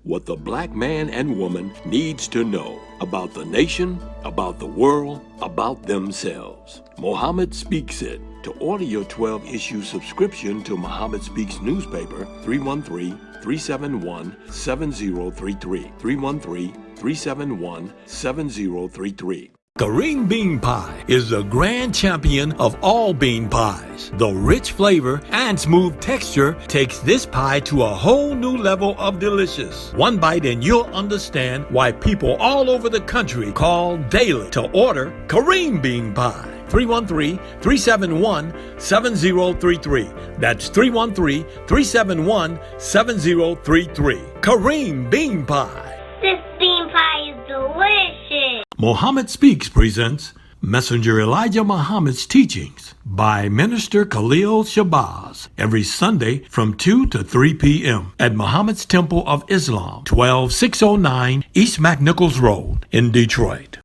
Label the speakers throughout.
Speaker 1: what the black man and woman needs to know about the nation, about the world, about themselves. Muhammad Speaks It. To order your 12-issue subscription to Muhammad Speaks newspaper, 313-371-7033. 313-371-7033. Kareem Bean Pie is the grand champion of all bean pies. The rich flavor and smooth texture takes this pie to a whole new level of delicious. One bite and you'll understand why people all over the country call daily to order Kareem Bean Pie. 313-371-7033. That's 313-371-7033. Kareem Bean Pie.
Speaker 2: This bean pie is delicious.
Speaker 1: Muhammad Speaks presents Messenger Elijah Muhammad's Teachings by Minister Khalil Shabazz every Sunday from 2 to 3 p.m. at Muhammad's Temple of Islam, 12609 East McNichols Road in Detroit.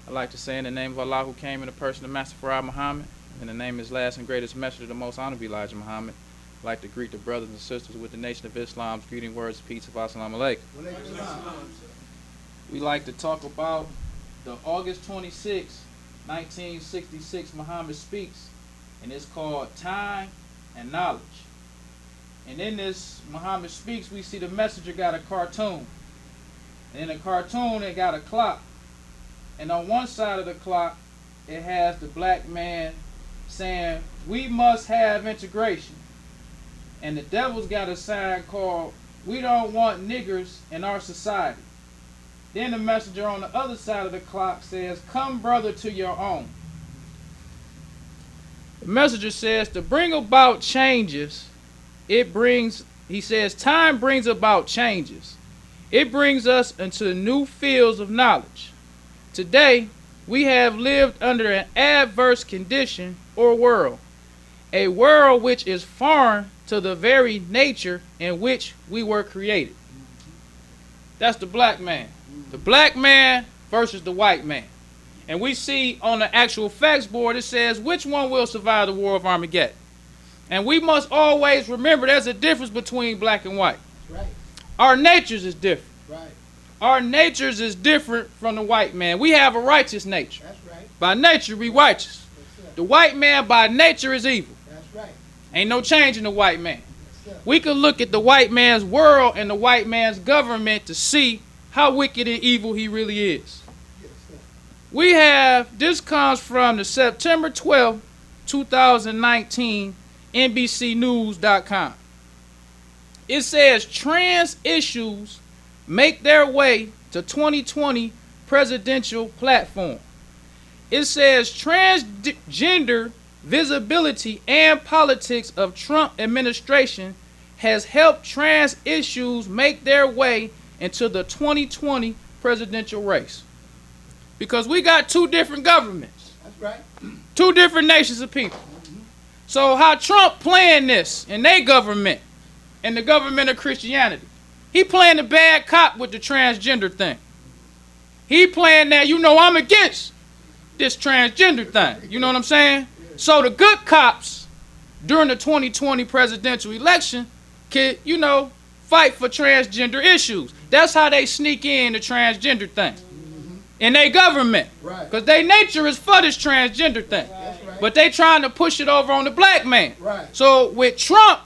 Speaker 3: I'd like to say in the name of Allah, who came in the person of Master Farad Muhammad, in the name of his last and greatest messenger, the most honorable Elijah Muhammad, I'd like to greet the brothers and sisters with the Nation of Islam's greeting words of peace of Assalamu alaikum. We like to talk about the August 26, 1966 Muhammad Speaks, and it's called Time and Knowledge. And in this Muhammad Speaks, we see the messenger got a cartoon. And in the cartoon, it got a clock. And on one side of the clock, it has the black man saying, "We must have integration." And the devil's got a sign called, "We don't want niggers in our society." Then the messenger on the other side of the clock says, "Come, brother, to your own." The messenger says, to bring about changes, he says, time brings about changes. It brings us into new fields of knowledge. Today, we have lived under an adverse condition or world, a world which is foreign to the very nature in which we were created. That's the black man. The black man versus the white man. And we see on the actual facts board, it says, which one will survive the war of Armageddon? And we must always remember there's a difference between black and white.
Speaker 4: Right.
Speaker 3: Our natures is different.
Speaker 4: Right.
Speaker 3: Our natures is different from the white man. We have a righteous nature.
Speaker 4: That's right.
Speaker 3: By nature, we righteous. The white man by nature is evil.
Speaker 4: That's right.
Speaker 3: Ain't no change in the white man.
Speaker 4: Yes, sir.
Speaker 3: We could look at the white man's world and the white man's government to see how wicked and evil he really is.
Speaker 4: Yes, sir.
Speaker 3: We have, this comes from the September 12th, 2019, NBCnews.com. It says trans issues make their way to 2020 presidential platform. It says transgender visibility and politics of Trump administration has helped trans issues make their way into the 2020 presidential race. Because we got two different governments.
Speaker 4: That's right.
Speaker 3: Two different nations of people. So how Trump playing this in their government, in the government of Christianity, he playing the bad cop with the transgender thing. He playing that, I'm against this transgender thing. You know what I'm saying? So the good cops during the 2020 presidential election could, fight for transgender issues. That's how they sneak in the transgender thing. In their government.
Speaker 4: Right.
Speaker 3: Because their nature is for this transgender thing.
Speaker 4: That's right.
Speaker 3: But they trying to push it over on the black man.
Speaker 4: Right.
Speaker 3: So with Trump,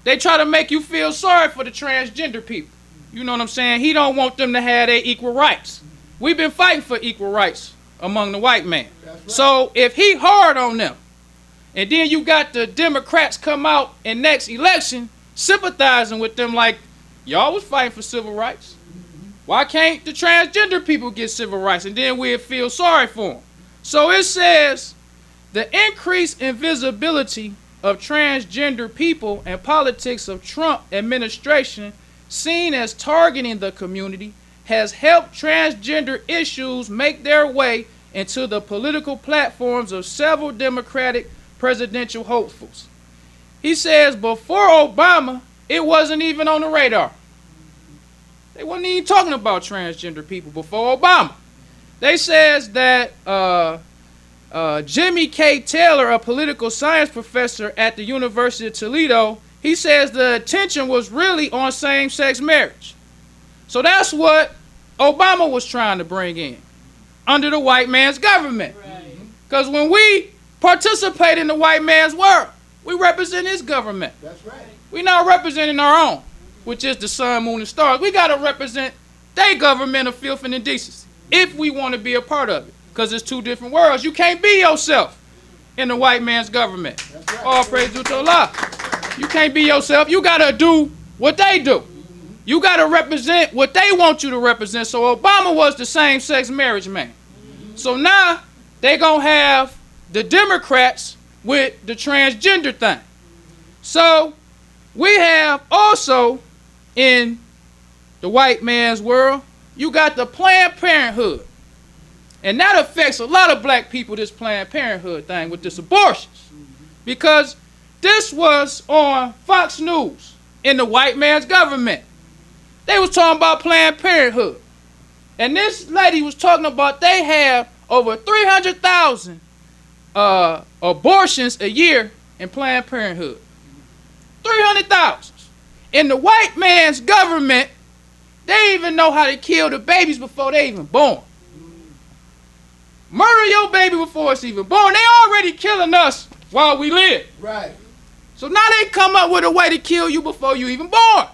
Speaker 3: they try to make you feel sorry for the transgender people. You know what I'm saying? He don't want them to have their equal rights. We've been fighting for equal rights among the white man.
Speaker 4: That's right.
Speaker 3: So if he hard on them, and then you got the Democrats come out in next election sympathizing with them like, y'all was fighting for civil rights. Why can't the transgender people get civil rights? And then we'll feel sorry for them. So it says, the increase in visibility of transgender people and politics of Trump administration seen as targeting the community has helped transgender issues make their way into the political platforms of several Democratic presidential hopefuls. He says before Obama, it wasn't even on the radar. They wasn't even talking about transgender people before Obama. They says that Jimmy K. Taylor, a political science professor at the University of Toledo, he says the attention was really on same-sex marriage. So that's what Obama was trying to bring in under the white man's government. Because when we participate in the white man's world, we represent his government.
Speaker 4: That's right.
Speaker 3: We're not representing our own, which is the sun, moon, and stars. We got to represent their government of filth and indecency if we want to be a part of it. Because it's two different worlds. You can't be yourself in the white man's government.
Speaker 4: That's right.
Speaker 3: All praise to Allah. You can't be yourself. You got to do what they do. You got to represent what they want you to represent. So Obama was the same-sex marriage man. So now they going to have the Democrats with the transgender thing. So we have also in the white man's world, you got the Planned Parenthood. And that affects a lot of black people, this Planned Parenthood thing with this abortions. Because this was on Fox News in the white man's government. They was talking about Planned Parenthood. And this lady was talking about they have over 300,000 abortions a year in Planned Parenthood. 300,000. In the white man's government, they even know how to kill the babies before they even born. Murder your baby before it's even born. They already killing us while we live.
Speaker 4: Right.
Speaker 3: So now they come up with a way to kill you before you even born.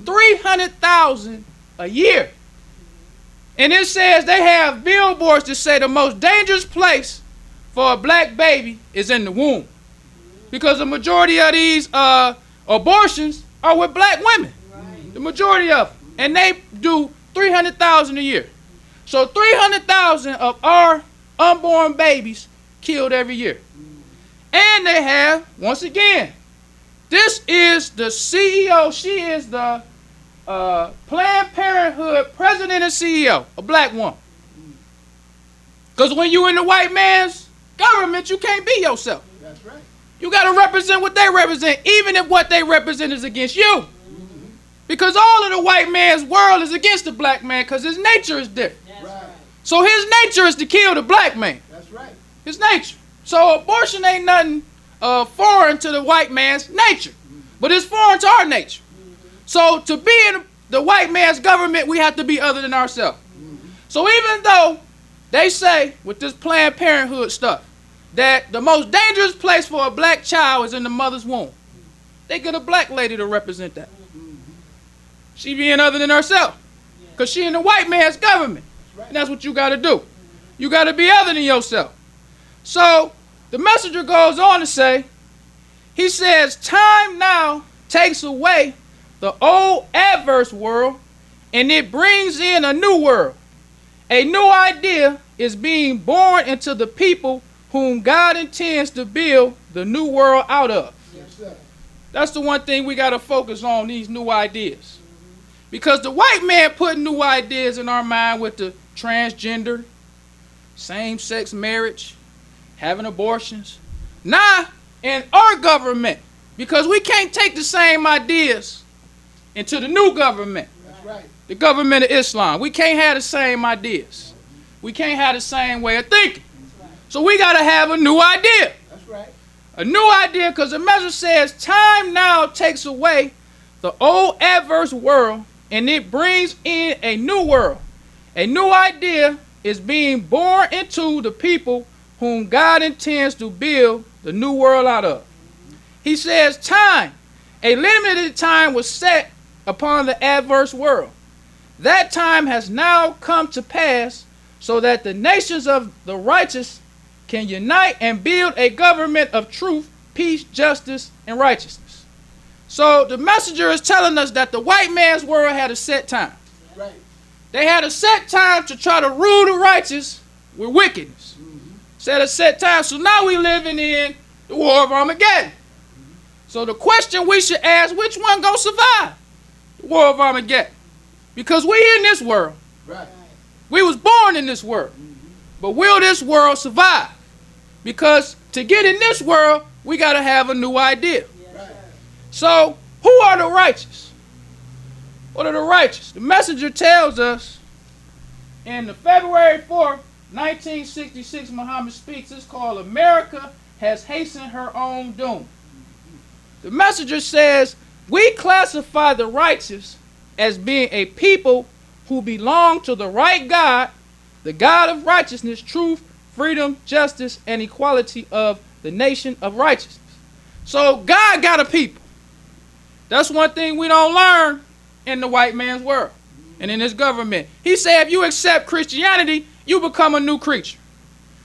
Speaker 3: 300,000 a year. And it says they have billboards that say the most dangerous place for a black baby is in the womb. Because the majority of these abortions are with black women. The majority of them. And they do 300,000 a year. So 300,000 of our unborn babies killed every year. And they have, once again, this is the CEO. She is the Planned Parenthood president and CEO, a black woman. Because when you in the white man's government, you can't be yourself.
Speaker 4: That's right.
Speaker 3: You got to represent what they represent, even if what they represent is against you. Because all of the white man's world is against the black man because his nature is different.
Speaker 4: Right.
Speaker 3: So his nature is to kill the black man.
Speaker 4: That's right.
Speaker 3: His nature. So abortion ain't nothing foreign to the white man's nature. But it's foreign to our nature. So to be in the white man's government, we have to be other than ourselves. So even though they say with this Planned Parenthood stuff that the most dangerous place for a black child is in the mother's womb, they get a black lady to represent that. She being other than herself. Because she in the white man's government. And that's what you got to do. You got to be other than yourself. So the messenger goes on to say, he says, time now takes away the old adverse world and it brings in a new world. A new idea is being born into the people whom God intends to build the new world out of.
Speaker 4: Yes, sir.
Speaker 3: That's the one thing we got to focus on, these new ideas. Because the white man put new ideas in our mind with the transgender, same-sex marriage, having abortions. Now, in our government, because we can't take the same ideas into the new government,
Speaker 4: That's right.
Speaker 3: the government of Islam. We can't have the same ideas. We can't have the same way of thinking. So we got to have a new idea.
Speaker 4: That's right.
Speaker 3: A new idea, because the measure says time now takes away the old adverse world and it brings in a new world. A new idea is being born into the people whom God intends to build the new world out of. He says time, a limited time was set upon the adverse world. That time has now come to pass so that the nations of the righteous can unite and build a government of truth, peace, justice, and righteousness. So the messenger is telling us that the white man's world had a set time.
Speaker 4: Right.
Speaker 3: They had a set time to try to rule the righteous with wickedness. Set a set time. So now we living in the war of Armageddon. So the question we should ask, which one gonna survive the war of Armageddon? Because we in this world.
Speaker 4: Right.
Speaker 3: We was born in this world. But will this world survive? Because to get in this world, we got to have a new idea.
Speaker 4: Right.
Speaker 3: So who are the righteous? What are the righteous? The messenger tells us in the February 4th, 1966, Muhammad speaks. It's called America Has Hastened Her Own Doom. The messenger says, we classify the righteous as being a people who belong to the right God, the God of righteousness, truth, freedom, justice, and equality of the nation of righteousness. So God got a people. That's one thing we don't learn in the white man's world and in his government. He said if you accept Christianity, you become a new creature.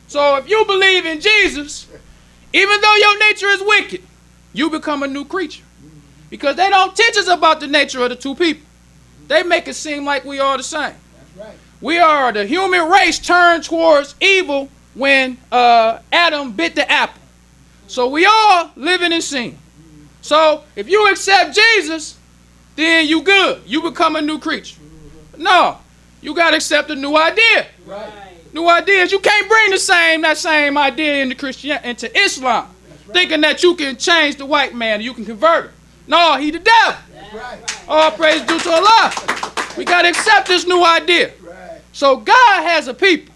Speaker 3: So if you believe in Jesus, even though your nature is wicked, you become a new creature. Because they don't teach us about the nature of the two people. They make it seem like we are the same.
Speaker 4: That's right.
Speaker 3: We are the human race turned towards evil when Adam bit the apple. So we all living in sin. So if you accept Jesus, then you good. You become a new creature. No, you got to accept a new idea.
Speaker 4: Right.
Speaker 3: New ideas. You can't bring that same idea into Islam,
Speaker 4: Right.
Speaker 3: thinking that you can change the white man, you can convert him. No, he the devil.
Speaker 4: That's right.
Speaker 3: All praise due to Allah. We got to accept this new idea.
Speaker 4: Right.
Speaker 3: So God has a people.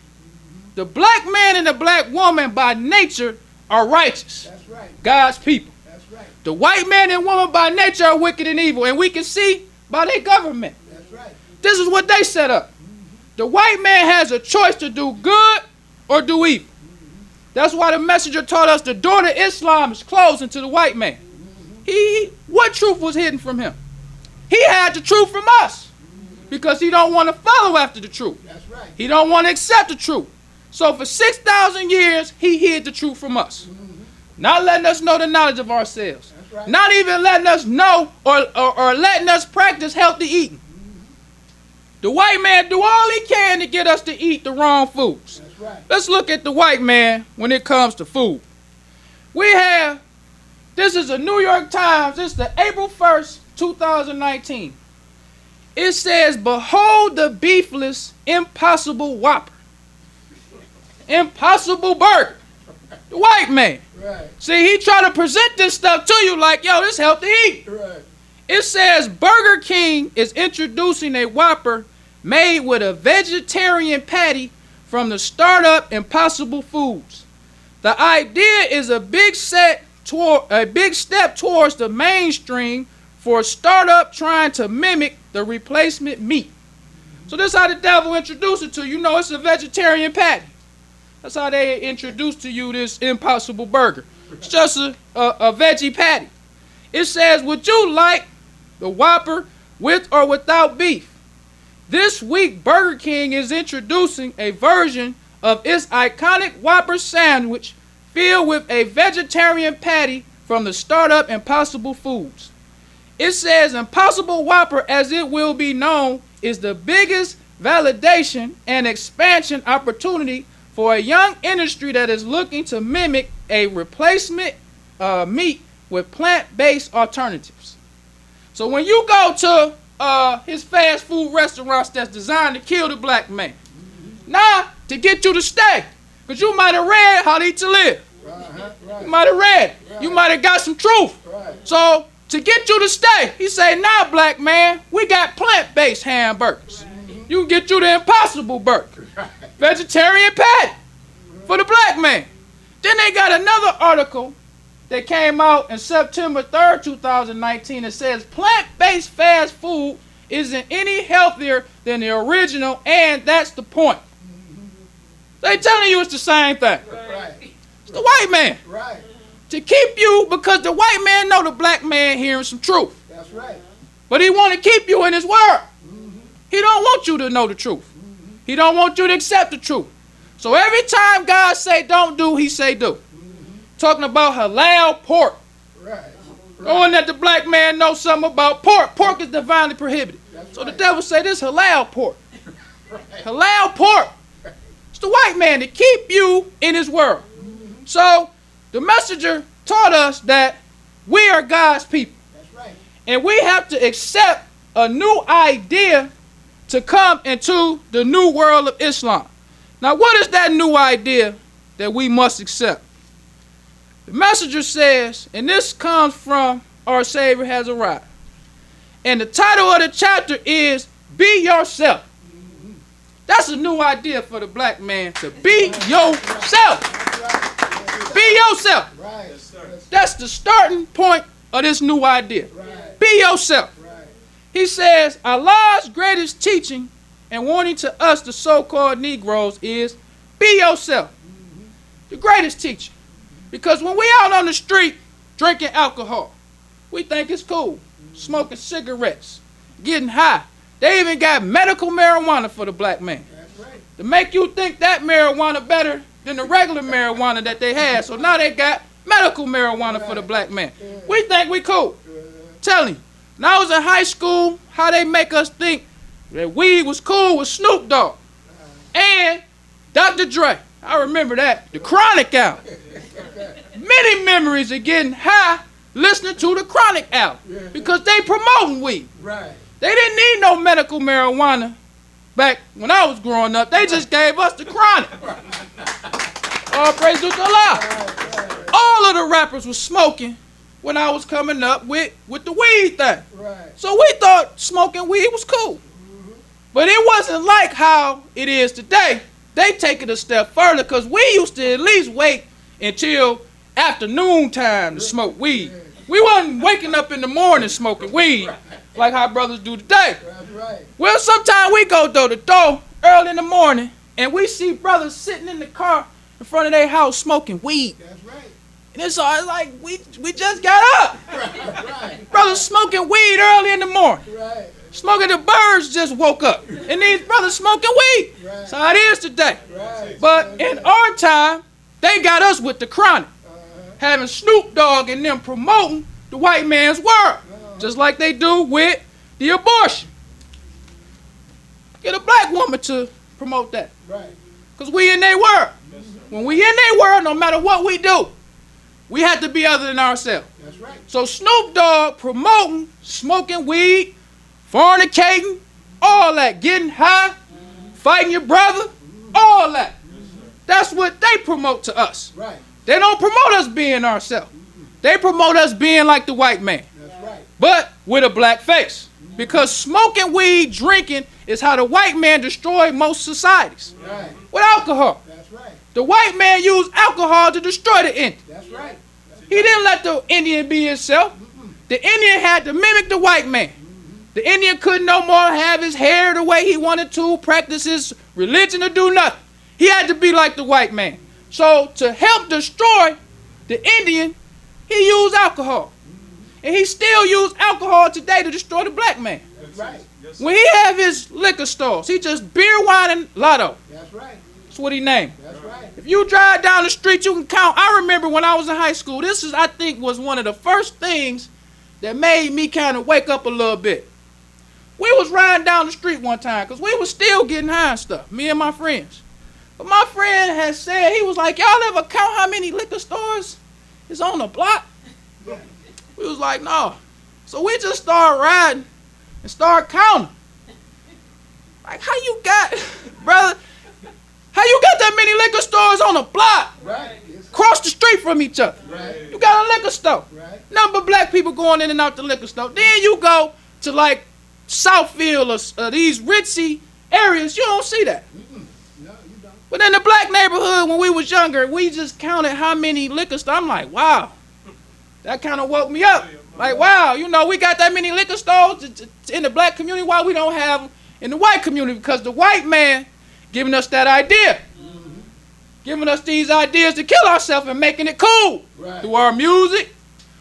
Speaker 3: The black man and the black woman by nature are righteous.
Speaker 4: That's right.
Speaker 3: God's people.
Speaker 4: That's right.
Speaker 3: The white man and woman by nature are wicked and evil. And we can see by their government.
Speaker 4: That's right.
Speaker 3: This is what they set up. The white man has a choice to do good or do evil. That's why the messenger taught us the door to Islam is closing to the white man. What truth was hidden from him? He had the truth from us because he don't want to follow after the truth.
Speaker 4: That's right.
Speaker 3: He don't want to accept the truth. So for 6,000 years, he hid the truth from us. Not letting us know the knowledge of ourselves.
Speaker 4: That's right.
Speaker 3: Not even letting us know or letting us practice healthy eating. The white man do all he can to get us to eat the wrong foods.
Speaker 4: That's right.
Speaker 3: Let's look at the white man when it comes to food. This is a New York Times, it's the April 1st, 2019. It says, behold the beefless, impossible Whopper. Impossible burger. The white man.
Speaker 4: Right.
Speaker 3: See, he try to present this stuff to you like, yo, this healthy eat.
Speaker 4: Right.
Speaker 3: It says Burger King is introducing a Whopper made with a vegetarian patty from the startup Impossible Foods. The idea is a big step towards the mainstream for a startup trying to mimic the replacement meat. So this is how the devil introduced it to you. You know, it's a vegetarian patty. That's how they introduce to you this Impossible Burger. It's just a veggie patty. It says, would you like the Whopper with or without beef? This week, Burger King is introducing a version of its iconic Whopper sandwich filled with a vegetarian patty from the startup Impossible Foods. It says Impossible Whopper, as it will be known, is the biggest validation and expansion opportunity for a young industry that is looking to mimic a replacement meat with plant-based alternatives. So when you go to his fast food restaurants that's designed to kill the black man, now to get you to stay, because you might have read How to Eat to Live.
Speaker 4: Right.
Speaker 3: You might have read. You might have got some truth.
Speaker 4: Right.
Speaker 3: So to get you to stay, he say, nah, black man, we got plant-based hamburgers. You can get you the Impossible Burger. Vegetarian patty for the black man. Then they got another article that came out in September 3rd, 2019. It says plant-based fast food isn't any healthier than the original, and that's the point. They telling you it's the same thing.
Speaker 4: Right.
Speaker 3: It's the white man.
Speaker 4: Right.
Speaker 3: To keep you, because the white man know the black man hearing some truth.
Speaker 4: That's right.
Speaker 3: But he want to keep you in his world. He don't want you to know the truth. He don't want you to accept the truth. So every time God say don't do, he say do. Talking about halal pork.
Speaker 4: Right.
Speaker 3: Knowing that the black man knows something about pork. Pork is divinely prohibited.
Speaker 4: That's
Speaker 3: So the
Speaker 4: right.
Speaker 3: devil say this halal pork.
Speaker 4: Right.
Speaker 3: Halal pork. It's the white man to keep you in his world. So the messenger taught us that we are God's people.
Speaker 4: That's right.
Speaker 3: And we have to accept a new idea to come into the new world of Islam. Now, what is that new idea that we must accept? The messenger says, and this comes from Our Savior Has Arrived. And the title of the chapter is Be Yourself. That's a new idea for the black man, to be yourself. Be yourself.
Speaker 4: Right.
Speaker 3: That's the starting point of this new idea.
Speaker 4: Right.
Speaker 3: Be yourself.
Speaker 4: Right.
Speaker 3: He says, Allah's greatest teaching and warning to us, the so-called Negroes, is be yourself. The greatest teaching. Because when we out on the street drinking alcohol, we think it's cool. Smoking cigarettes, getting high. They even got medical marijuana for the black man.
Speaker 4: That's right.
Speaker 3: To make you think that marijuana better than the regular marijuana that they had. So now they got medical marijuana for the black man. We think we cool. Telling you. When I was in high school, how they make us think that weed was cool with Snoop Dogg and Dr. Dre. I remember that. The Chronic album. Many memories of getting high listening to the Chronic album because they promoting weed.
Speaker 4: Right.
Speaker 3: They didn't need no medical marijuana back when I was growing up. They just gave us the Chronic. All praise to Allah. All of the rappers was smoking when I was coming up with the weed thing.
Speaker 4: Right.
Speaker 3: So we thought smoking weed was cool. But it wasn't like how it is today. They take it a step further because we used to at least wait until afternoon time to smoke weed. We wasn't waking up in the morning smoking weed like how brothers do today.
Speaker 4: That's right.
Speaker 3: Well, sometimes we go door to door early in the morning and we see brothers sitting in the car in front of their house smoking weed.
Speaker 4: That's right.
Speaker 3: And it's all like, we just got up.
Speaker 4: Right.
Speaker 3: Brothers smoking weed early in the morning.
Speaker 4: Right.
Speaker 3: Smoking, the birds just woke up. And these brothers smoking weed.
Speaker 4: Right.
Speaker 3: That's how it is today.
Speaker 4: Right.
Speaker 3: But in our time, they got us with the Chronic. Having Snoop Dogg and them promoting the white man's world. Just like they do with the abortion. Get a black woman to promote that.
Speaker 4: Right.
Speaker 3: Because we in their world. When we in their world, no matter what we do, we have to be other than ourselves.
Speaker 4: That's right.
Speaker 3: So Snoop Dogg promoting, smoking weed, fornicating, all that, getting high, fighting your brother, all that. That's what they promote to us.
Speaker 4: Right.
Speaker 3: They don't promote us being ourselves. They promote us being like the white man,
Speaker 4: That's right.
Speaker 3: but with a black face. Because smoking weed, drinking is how the white man destroyed most societies.
Speaker 4: Right.
Speaker 3: With alcohol.
Speaker 4: That's right.
Speaker 3: The white man used alcohol to destroy the Indian.
Speaker 4: That's right.
Speaker 3: He didn't let the Indian be himself. The Indian had to mimic the white man. The Indian couldn't no more have his hair the way he wanted to, practice his religion, or do nothing. He had to be like the white man. So to help destroy the Indian, he used alcohol. And he still uses alcohol today to destroy the black man.
Speaker 4: That's right.
Speaker 3: When he have his liquor stores, he just beer, wine, and lotto.
Speaker 4: That's right.
Speaker 3: That's what he named.
Speaker 4: That's right.
Speaker 3: If you drive down the street, you can count. I remember when I was in high school, this is, I think, was one of the first things that made me kind of wake up a little bit. We was riding down the street one time because we was still getting high and stuff, me and my friends. But my friend had said, he was like, y'all ever count how many liquor stores is on the block? We was like, no. So we just started riding and started counting. Like, how you got, brother, how you got that many liquor stores on the block?
Speaker 4: Right. Yes.
Speaker 3: Across the street from each other.
Speaker 4: Right.
Speaker 3: You got a liquor store.
Speaker 4: Right.
Speaker 3: Number of black people going in and out the liquor store. Then you go to like Southfield or these ritzy areas, you don't see that.
Speaker 4: No, you don't.
Speaker 3: But in the black neighborhood when we was younger, we just counted how many liquor stores. I'm like, wow. That kind of woke me up. Like, wow, you know, we got that many liquor stores in the black community. Why we don't have them in the white community? Because the white man giving us that idea. Giving us these ideas to kill ourselves and making it cool.
Speaker 4: Right.
Speaker 3: Through our music,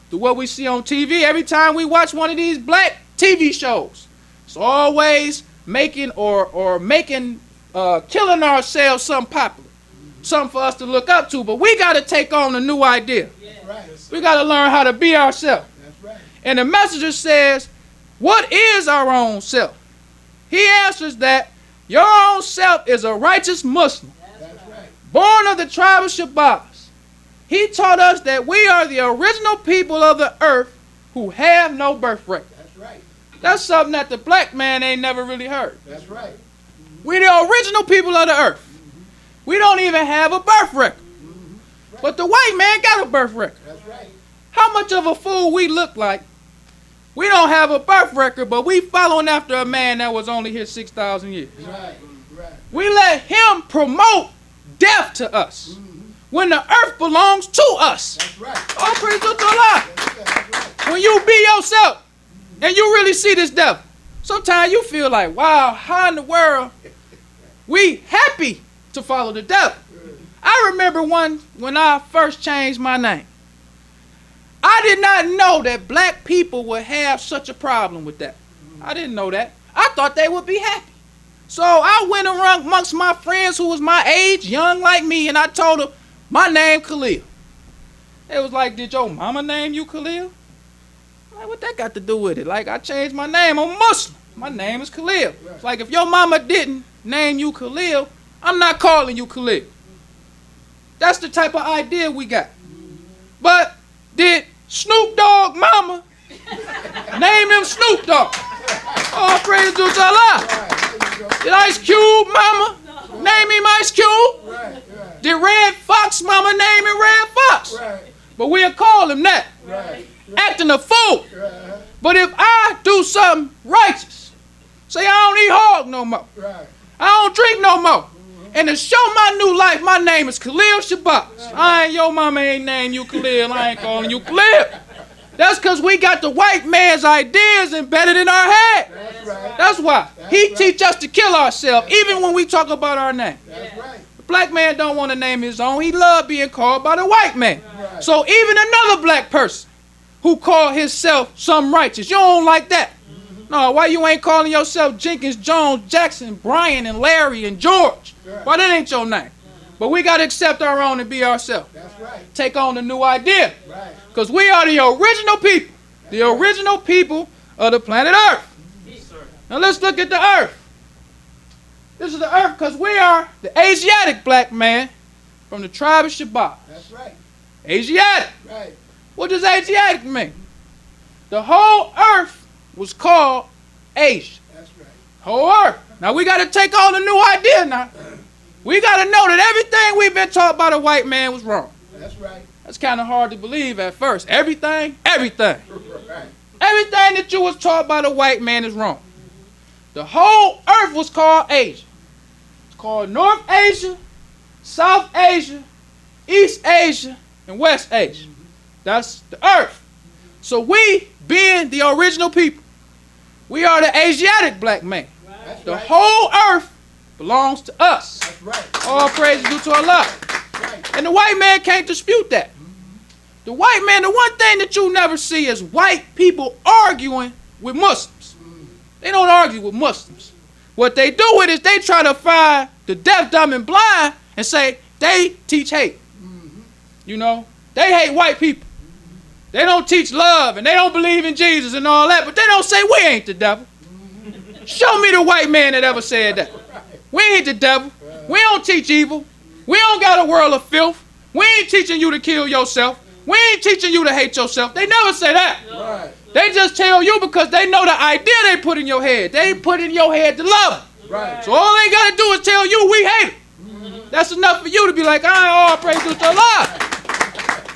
Speaker 3: through what we see on TV. Every time we watch one of these black TV shows, it's always making killing ourselves something popular. Something for us to look up to. But we got to take on a new idea.
Speaker 4: Right.
Speaker 3: We got to learn how to be ourselves.
Speaker 4: That's right.
Speaker 3: And the messenger says, what is our own self? He answers that your own self is a righteous Muslim,
Speaker 4: That's right.
Speaker 3: born of the tribe of Shabazz. He taught us that we are the original people of the earth who have no birth record.
Speaker 4: That's right.
Speaker 3: That's something that the black man ain't never really heard.
Speaker 4: That's right.
Speaker 3: We're the original people of the earth. We don't even have a birth record. But the white man got a birth record.
Speaker 4: That's right.
Speaker 3: How much of a fool we look like? We don't have a birth record, but we following after a man that was only here 6,000 years.
Speaker 4: Right. Right.
Speaker 3: We let him promote death to us. when the earth belongs to us.
Speaker 4: That's right.
Speaker 3: All praise to Allah.
Speaker 4: That's right.
Speaker 3: When you be yourself and you really see this devil, sometimes you feel like, wow, how in the world we happy to follow the devil? I remember when I first changed my name. I did not know that black people would have such a problem with that. I didn't know that. I thought they would be happy. So I went around amongst my friends who was my age, young like me, and I told them, my name Khalil. They was like, did your mama name you Khalil? I'm like, what that got to do with it? Like, I changed my name. I'm Muslim. My name is Khalil. It's like, if your mama didn't name you Khalil, I'm not calling you Khalil. That's the type of idea we got. But did Snoop Dogg mama name him Snoop Dogg? All praise to Allah. Did Ice Cube mama name him Ice Cube? Did Red Fox mama name him Red Fox? But we'll call him that. Acting a fool. But if I do something righteous, say I don't eat hog no more, I don't drink no more, and to show my new life, my name is Khalil Shabazz. Your mama ain't named you Khalil. I ain't calling you Khalil. That's because we got the white man's ideas embedded in our head. That's why. He teach us to kill ourselves, even when we talk about our name. The black man don't want to name his own. He love being called by the white man. So even another black person who call himself something righteous, you don't like that. No, why you ain't calling yourself Jenkins, Jones, Jackson, Brian, and Larry, and George? Why that ain't your name? But we got to accept our own and be ourselves. Take on a new idea. Because we are the original people. The original people of the planet Earth. Now let's look at the Earth. This is the Earth because we are the Asiatic black man from the tribe of Shabazz.
Speaker 4: That's right.
Speaker 3: Asiatic.
Speaker 4: Right.
Speaker 3: What does Asiatic mean? The whole Earth was called Asia.
Speaker 4: That's right.
Speaker 3: Whole Earth. Now we got to take on a new idea now. We got to know that everything we've been taught by the white man was wrong.
Speaker 4: That's right.
Speaker 3: That's kind of hard to believe at first. Everything.
Speaker 4: Right.
Speaker 3: Everything that you was taught by the white man is wrong. The whole earth was called Asia. It's called North Asia, South Asia, East Asia, and West Asia. That's the earth. So we, being the original people, we are the Asiatic black man.
Speaker 4: That's
Speaker 3: The
Speaker 4: right.
Speaker 3: whole earth belongs to us.
Speaker 4: That's right.
Speaker 3: All praise due to Allah.
Speaker 4: Right.
Speaker 3: And the white man can't dispute that. The white man, the one thing that you never see is white people arguing with Muslims. They don't argue with Muslims. What they do is they try to find the deaf, dumb, and blind and say they teach hate. You know, they hate white people. They don't teach love and they don't believe in Jesus and all that, but they don't say we ain't the devil. Show me the white man that ever said that. We ain't the devil. We don't teach evil. We don't got a world of filth. We ain't teaching you to kill yourself. We ain't teaching you to hate yourself. They never say that.
Speaker 4: Right.
Speaker 3: They just tell you because they know the idea they put in your head. They put in your head to love them.
Speaker 4: Right.
Speaker 3: So all they got to do is tell you we hate them. That's enough for you to be like, all praise to Allah.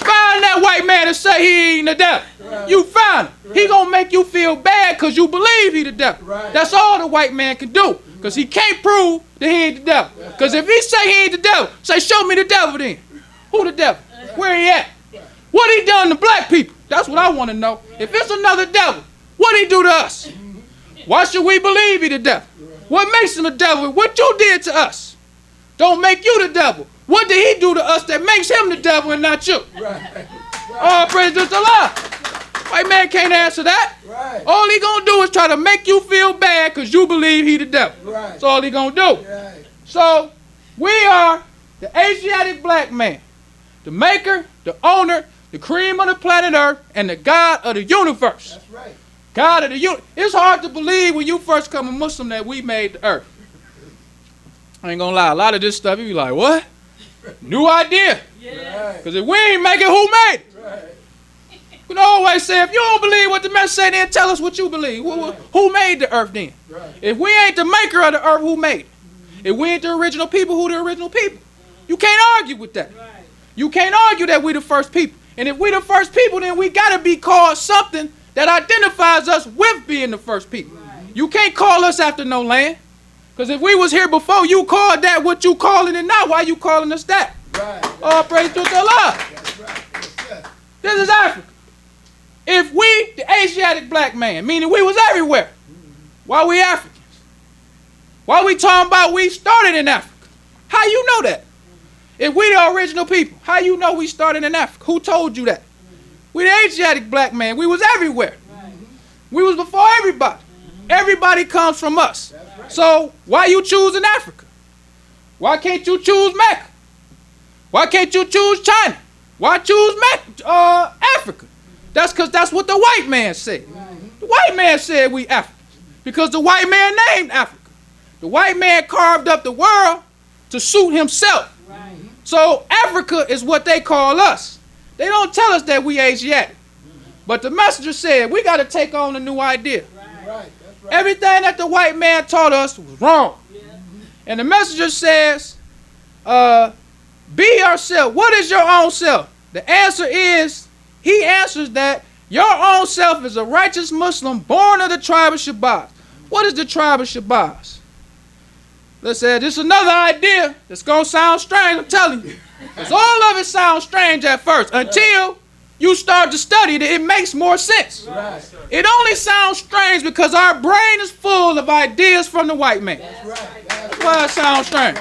Speaker 3: Find that white man and say he ain't the devil.
Speaker 4: Right.
Speaker 3: You found him. He gonna make you feel bad because you believe he the devil.
Speaker 4: Right.
Speaker 3: That's all the white man can do. Because he can't prove that he ain't the devil. Because if he say he ain't the devil, say show me the devil then. Who the devil? Where he at? What he done to black people? That's what I want to know. If it's another devil, what he do to us? Why should we believe he the devil? What makes him the devil? What you did to us don't make you the devil. What did he do to us that makes him the devil and not you?
Speaker 4: Right.
Speaker 3: All praise to Allah. White man can't answer that.
Speaker 4: Right.
Speaker 3: All he gonna do is try to make you feel bad because you believe he the devil.
Speaker 4: Right.
Speaker 3: That's all he gonna do.
Speaker 4: Right.
Speaker 3: So we are the Asiatic black man, the maker, the owner, the cream of the planet Earth, and the God of the universe.
Speaker 4: That's right.
Speaker 3: God of the universe. It's hard to believe when you first come a Muslim that we made the earth. I ain't gonna lie, a lot of this stuff, you be like, what? New idea.
Speaker 4: Right.
Speaker 3: Because if we ain't make it, who made it?
Speaker 4: Right.
Speaker 3: You know, always say, if you don't believe what the message say, then tell us what you believe. Who made the earth then?
Speaker 4: Right.
Speaker 3: If we ain't the maker of the earth, who made it? If we ain't the original people, who the original people? You can't argue with that. You can't argue that we the first people. And if we the first people, then we got to be called something that identifies us with being the first people. You can't call us after no land. Because if we was here before, you called that what you calling it now. Why you calling us that?
Speaker 4: Right.
Speaker 3: All praise to Allah.
Speaker 4: That's right. Yes, sir.
Speaker 3: This is Africa. If we, the Asiatic black man, meaning we was everywhere, why we Africans? Why we talking about we started in Africa? How you know that? If we the original people, how you know we started in Africa? Who told you that? We the Asiatic black man. We was everywhere. We was before everybody. Everybody comes from us. So why you choosing Africa? Why can't you choose Mecca? Why can't you choose China? Why choose Africa? That's because that's what the white man said. The white man said we Africans because the white man named Africa. The white man carved up the world to suit himself. So Africa is what they call us. They don't tell us that we Asiatic. But the messenger said we got to take on a new idea.
Speaker 4: Right. That's right.
Speaker 3: Everything that the white man taught us was wrong. And the messenger says, be yourself. What is your own self? The answer is, he answers that your own self is a righteous Muslim born of the tribe of Shabazz. What is the tribe of Shabazz? Let's say this is another idea that's going to sound strange, I'm telling you. Because all of it sounds strange at first until you start to study it. It makes more sense.
Speaker 4: Right.
Speaker 3: It only sounds strange because our brain is full of ideas from the white man.
Speaker 4: That's right.
Speaker 3: That's why it sounds strange.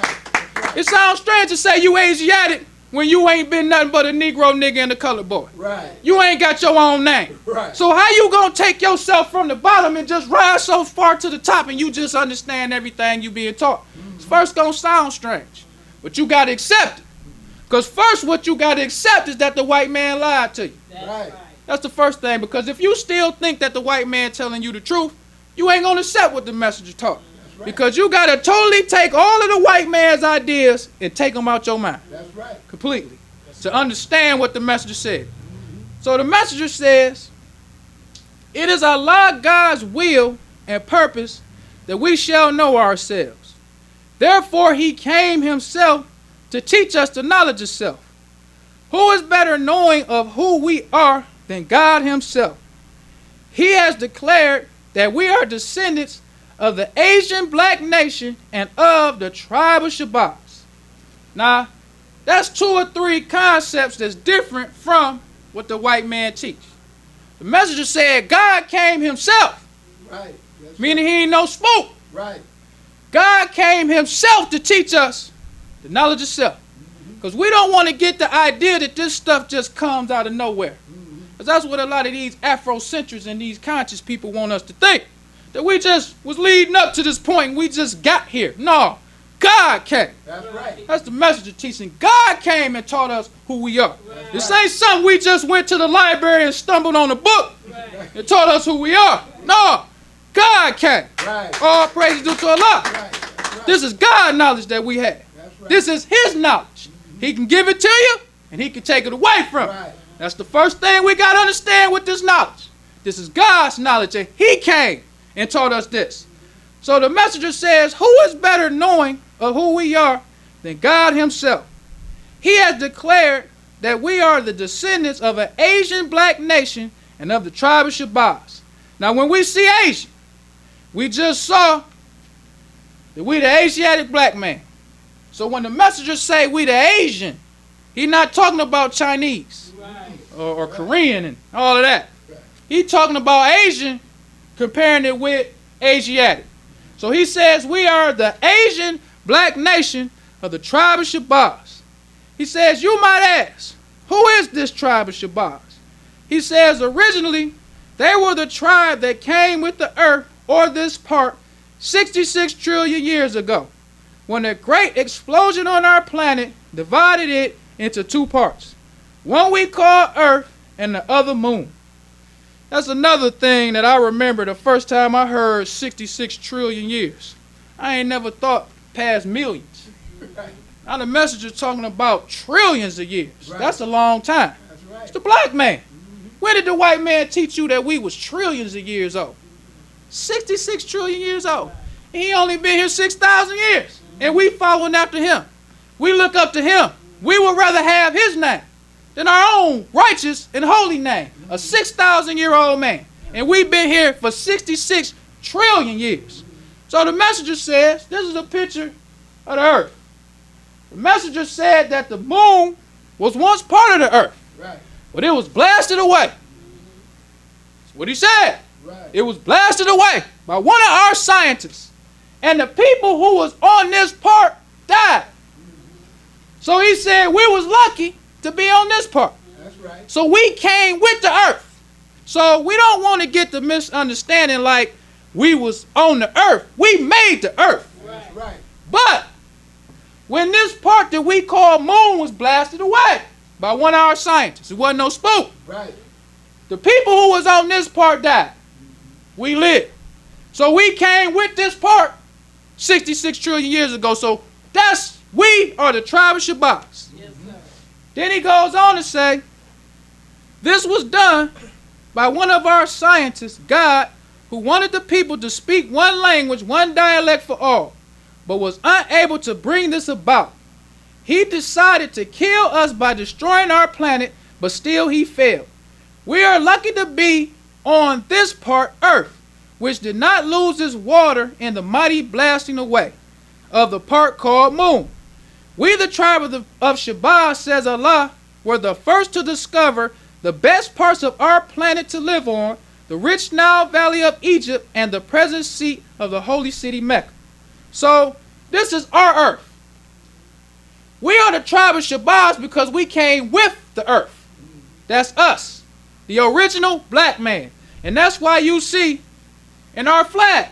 Speaker 3: It sounds strange to say you Asiatic when you ain't been nothing but a Negro nigga and a colored boy.
Speaker 4: Right.
Speaker 3: You ain't got your own name.
Speaker 4: Right.
Speaker 3: So how you gonna take yourself from the bottom and just rise so far to the top and you just understand everything you being taught? It's first gonna sound strange, but you gotta accept it. Because first what you gotta accept is that the white man lied to you.
Speaker 4: Right.
Speaker 3: That's the first thing, because if you still think that the white man telling you the truth, you ain't gonna accept what the messenger taught.
Speaker 4: Right.
Speaker 3: Because you gotta totally take all of the white man's ideas and take them out your mind.
Speaker 4: That's right.
Speaker 3: Completely. To understand what the messenger said. So the messenger says, it is Allah God's will and purpose that we shall know ourselves. Therefore he came himself to teach us the knowledge of self. Who is better knowing of who we are than God himself? He has declared that we are descendants of the Asian black nation and of the tribe of Shabazz. Now, that's 2 or 3 concepts that's different from what the white man teaches. The messenger said God came himself,
Speaker 4: Right. That's
Speaker 3: meaning he ain't no spook.
Speaker 4: right.
Speaker 3: God came himself to teach us the knowledge of self. Because we don't want to get the idea that this stuff just comes out of nowhere. Because that's what a lot of these Afrocentrics and these conscious people want us to think. That we just was leading up to this point and we just got here. No, God came.
Speaker 4: That's right.
Speaker 3: That's the message of teaching. God came and taught us who we are. This ain't something we just went to the library and stumbled on a book and taught us who we are. No, God came.
Speaker 4: Right.
Speaker 3: All praise due to Allah.
Speaker 4: Right. That's right.
Speaker 3: This is God knowledge that we have.
Speaker 4: That's right.
Speaker 3: This is his knowledge. He can give it to you and he can take it away from you.
Speaker 4: Right.
Speaker 3: That's the first thing we got to understand with this knowledge. This is God's knowledge and he came and taught us this. So the messenger says, who is better knowing of who we are than God himself? He has declared that we are the descendants of an Asian black nation and of the tribe of Shabazz. Now when we see Asian, we just saw that we the Asiatic black man. So when the messenger say we the Asian, he not talking about Chinese or Korean and all of that. He talking about Asian, comparing it with Asiatic. So he says we are the Asian black nation of the tribe of Shabazz. He says, you might ask, who is this tribe of Shabazz? He says originally they were the tribe that came with the earth or this part 66 trillion years ago, when a great explosion on our planet divided it into 2 parts. One we call Earth and the other Moon. That's another thing that I remember the first time I heard 66 trillion years. I ain't never thought past millions.
Speaker 4: Right.
Speaker 3: Now the messenger talking about trillions of years.
Speaker 4: Right.
Speaker 3: That's a long time.
Speaker 4: That's right.
Speaker 3: It's the black man. When did the white man teach you that we was trillions of years old? 66 trillion years old. And he only been here 6,000 years. And we following after him. We look up to him. We would rather have his name than our own righteous and holy name. A 6,000-year-old man. And we've been here for 66 trillion years. So the messenger says, this is a picture of the earth. The messenger said that the moon was once part of the earth,
Speaker 4: Right.
Speaker 3: but it was blasted away. That's what he said.
Speaker 4: Right.
Speaker 3: It was blasted away by one of our scientists. And the people who was on this part died. So he said we was lucky to be on this part.
Speaker 4: That's right.
Speaker 3: So we came with the earth. So we don't want to get the misunderstanding like we was on the earth. We made the earth.
Speaker 4: That's right.
Speaker 3: But when this part that we call moon was blasted away by one of our scientists, it wasn't no spook.
Speaker 4: Right.
Speaker 3: The people who was on this part died. We lived. So we came with this part 66 trillion years ago. So we are the tribe of Shabazz.
Speaker 4: Yes, sir.
Speaker 3: Then he goes on to say, this was done by one of our scientists, God, who wanted the people to speak one language, one dialect for all, but was unable to bring this about. He decided to kill us by destroying our planet, but still he failed. We are lucky to be on this part, Earth, which did not lose its water in the mighty blasting away of the part called Moon. We, the tribe of Shabazz, says Allah, were the first to discover the best parts of our planet to live on, the rich Nile Valley of Egypt and the present seat of the holy city Mecca. So this is our earth. We are the tribe of Shabazz because we came with the earth. That's us, the original black man. And that's why you see in our flag,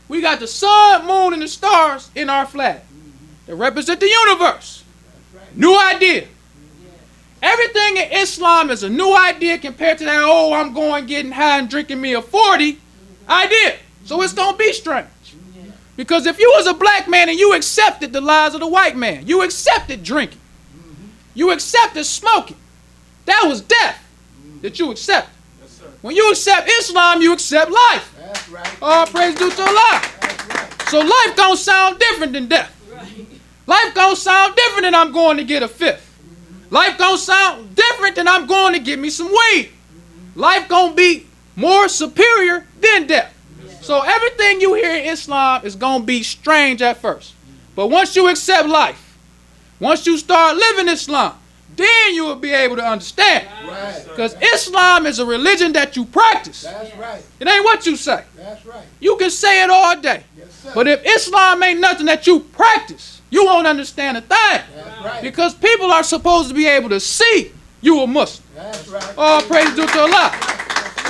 Speaker 3: we got the sun, moon, and the stars in our flag. They represent the universe. New idea. Everything in Islam is a new idea compared to that, oh, I'm going getting high and drinking me a 40 idea. So it's going to be strange. Because if you was a black man and you accepted the lies of the white man, you accepted drinking, you accepted smoking, that was death that you accepted. When you accept Islam, you accept life.
Speaker 4: That's right.
Speaker 3: All praise due to Allah.
Speaker 4: That's right.
Speaker 3: So life don't sound different than death. Life don't sound different than I'm going to get a fifth. Life don't sound different than I'm going to get me some weed. Life gonna be more superior than death. So everything you hear in Islam is gonna be strange at first. But once you accept life, once you start living Islam, then you will be able to understand.
Speaker 4: Right.
Speaker 3: Because Islam is a religion that you practice.
Speaker 4: That's right.
Speaker 3: It ain't what you say.
Speaker 4: That's right.
Speaker 3: You can say it all day.
Speaker 4: Yes, sir.
Speaker 3: But if Islam ain't nothing that you practice, you won't understand a thing.
Speaker 4: That's right.
Speaker 3: Because people are supposed to be able to see you a Muslim.
Speaker 4: That's right.
Speaker 3: All praise due to Allah.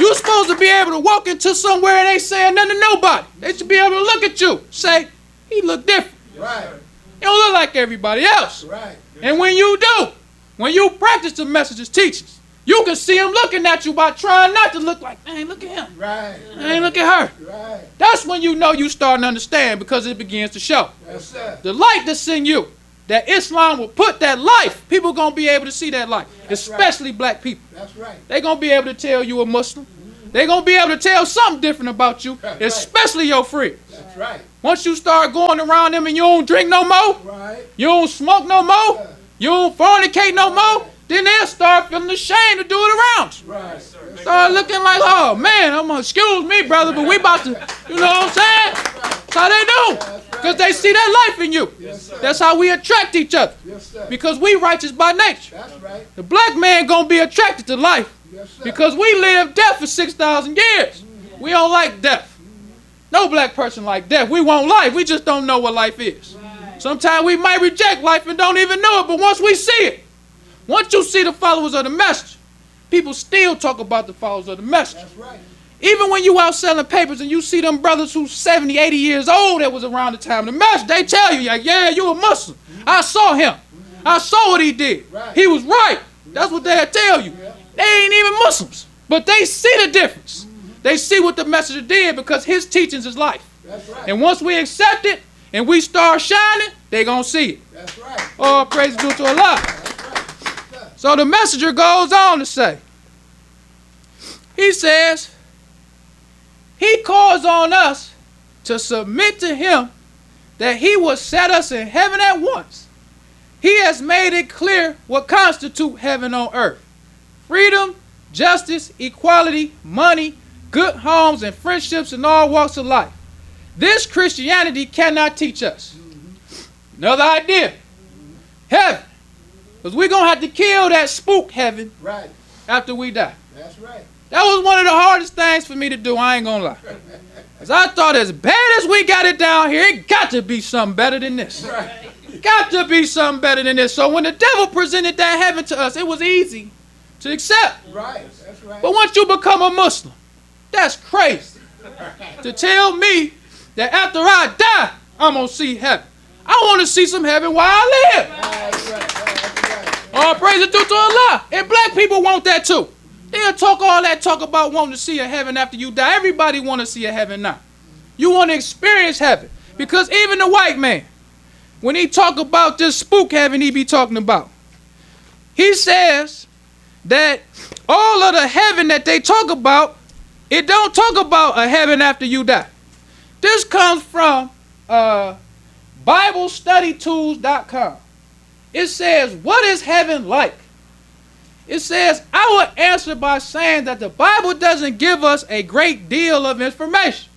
Speaker 3: You're supposed to be able to walk into somewhere and ain't saying nothing to nobody. They should be able to look at you, say, he look different.
Speaker 4: Right.
Speaker 3: He don't look like everybody else.
Speaker 4: Right.
Speaker 3: And when you do, when you practice the messages, teachings, you can see him looking at you by trying not to look like, man, look at him.
Speaker 4: Right.
Speaker 3: Man, look at her.
Speaker 4: Right.
Speaker 3: That's when you know you starting to understand because it begins to show.
Speaker 4: Yes, sir.
Speaker 3: The light that's in you, that Islam will put that life, people going to be able to see that light, especially black people.
Speaker 4: That's right.
Speaker 3: They're going to be able to tell you a Muslim. They're going to be able to tell something different about you,
Speaker 4: Right.
Speaker 3: especially your friends.
Speaker 4: That's right.
Speaker 3: Once you start going around them and you don't drink no more,
Speaker 4: Right.
Speaker 3: you don't smoke no more, you don't fornicate no more, then they'll start feeling ashamed to do it around you.
Speaker 4: Right.
Speaker 3: Start looking like, oh man, excuse me, brother, but we about to, you know what I'm saying? That's how they do. Because they see that life in you.
Speaker 4: Yes, sir.
Speaker 3: That's how we attract each other.
Speaker 4: Yes, sir.
Speaker 3: Because we righteous by nature.
Speaker 4: That's right.
Speaker 3: The black man gonna be attracted to life
Speaker 4: Yes, sir.
Speaker 3: because we lived death for 6,000 years. We don't like death. No black person like death. We want life. We just don't know what life is. Sometimes we might reject life and don't even know it, but once we see it, once you see the followers of the message, people still talk about the followers of the message.
Speaker 4: That's right.
Speaker 3: Even when you out selling papers and you see them brothers who's 70, 80 years old that was around the time of the message, they tell you, like, yeah, you a Muslim. I saw him. I saw what he did.
Speaker 4: Right.
Speaker 3: He was right. That's what they'll tell you. They ain't even Muslims. But they see the difference. They see what the messenger did because his teachings is life.
Speaker 4: That's right.
Speaker 3: And once we accept it and we start shining, they gonna see it.
Speaker 4: That's right.
Speaker 3: All praise due to Allah.
Speaker 4: That's right.
Speaker 3: So the messenger goes on to say, he says, he calls on us to submit to him that he will set us in heaven at once. He has made it clear what constitutes heaven on earth. Freedom, justice, equality, money, good homes, and friendships in all walks of life. This Christianity cannot teach us. Another idea. Heaven. Because we're going to have to kill that spook heaven
Speaker 4: Right.
Speaker 3: after we die.
Speaker 4: That's right.
Speaker 3: That was one of the hardest things for me to do, I ain't going to lie. Because I thought as bad as we got it down here, it got to be something better than this.
Speaker 4: Right.
Speaker 3: Got to be something better than this. So when the devil presented that heaven to us, it was easy to accept.
Speaker 4: Right. That's right.
Speaker 3: But once you become a Muslim, that's crazy. To tell me that after I die, I'm going to see heaven. I want to see some heaven while I live.
Speaker 4: That's right. That's right.
Speaker 3: All praise is due to Allah. And black people want that too. They'll talk all that talk about wanting to see a heaven after you die. Everybody want to see a heaven now. You want to experience heaven. Because even the white man, when he talk about this spook heaven he be talking about, he says that all of the heaven that they talk about, it don't talk about a heaven after you die. This comes from BibleStudyTools.com. It says, what is heaven like? It says, I will answer by saying that the Bible doesn't give us a great deal of information.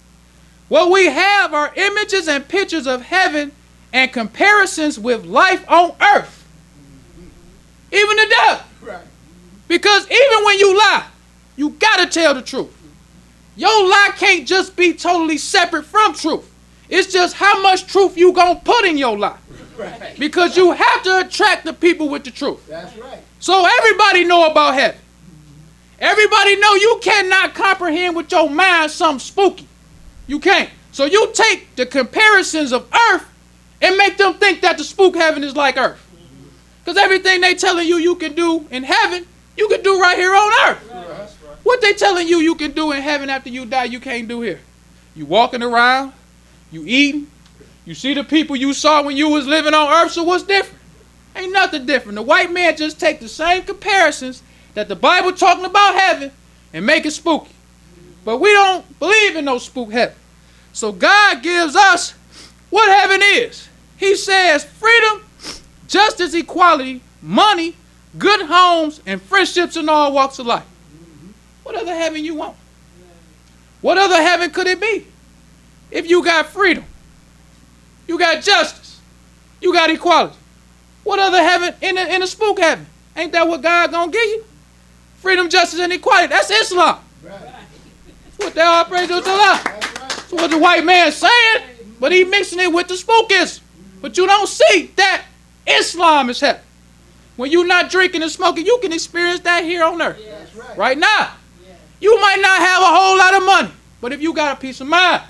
Speaker 3: What we have are images and pictures of heaven and comparisons with life on earth. Even the devil.
Speaker 4: Right.
Speaker 3: Because even when you lie, you gotta tell the truth. Your lie can't just be totally separate from truth. It's just how much truth you gonna put in your lie.
Speaker 4: Right.
Speaker 3: Because you have to attract the people with the truth.
Speaker 4: That's right.
Speaker 3: So everybody know about heaven. Everybody know you cannot comprehend with your mind something spooky. You can't. So you take the comparisons of earth and make them think that the spook heaven is like earth. Because everything they telling you can do in heaven, you can do right here on earth.
Speaker 4: Right.
Speaker 3: What they telling you can do in heaven after you die, you can't do here. You walking around, you eating, you see the people you saw when you was living on earth, so what's different? Ain't nothing different. The white man just take the same comparisons that the Bible talking about heaven and make it spooky. But we don't believe in no spook heaven. So God gives us what heaven is. He says freedom, justice, equality, money, good homes, and friendships in all walks of life. What other heaven you want? What other heaven could it be? If you got freedom, you got justice, you got equality. What other heaven in the spook heaven? Ain't that what God gonna give you? Freedom, justice, and equality. That's Islam.
Speaker 4: Right.
Speaker 3: That's what they all praise to Allah.
Speaker 4: That's right.
Speaker 3: That's what the white man's saying, but he mixing it with the spookism. But you don't see that Islam is heaven. When you're not drinking and smoking, you can experience that here on earth.
Speaker 4: That's right.
Speaker 3: Right now. You might not have a whole lot of money, but if you got a peace of mind,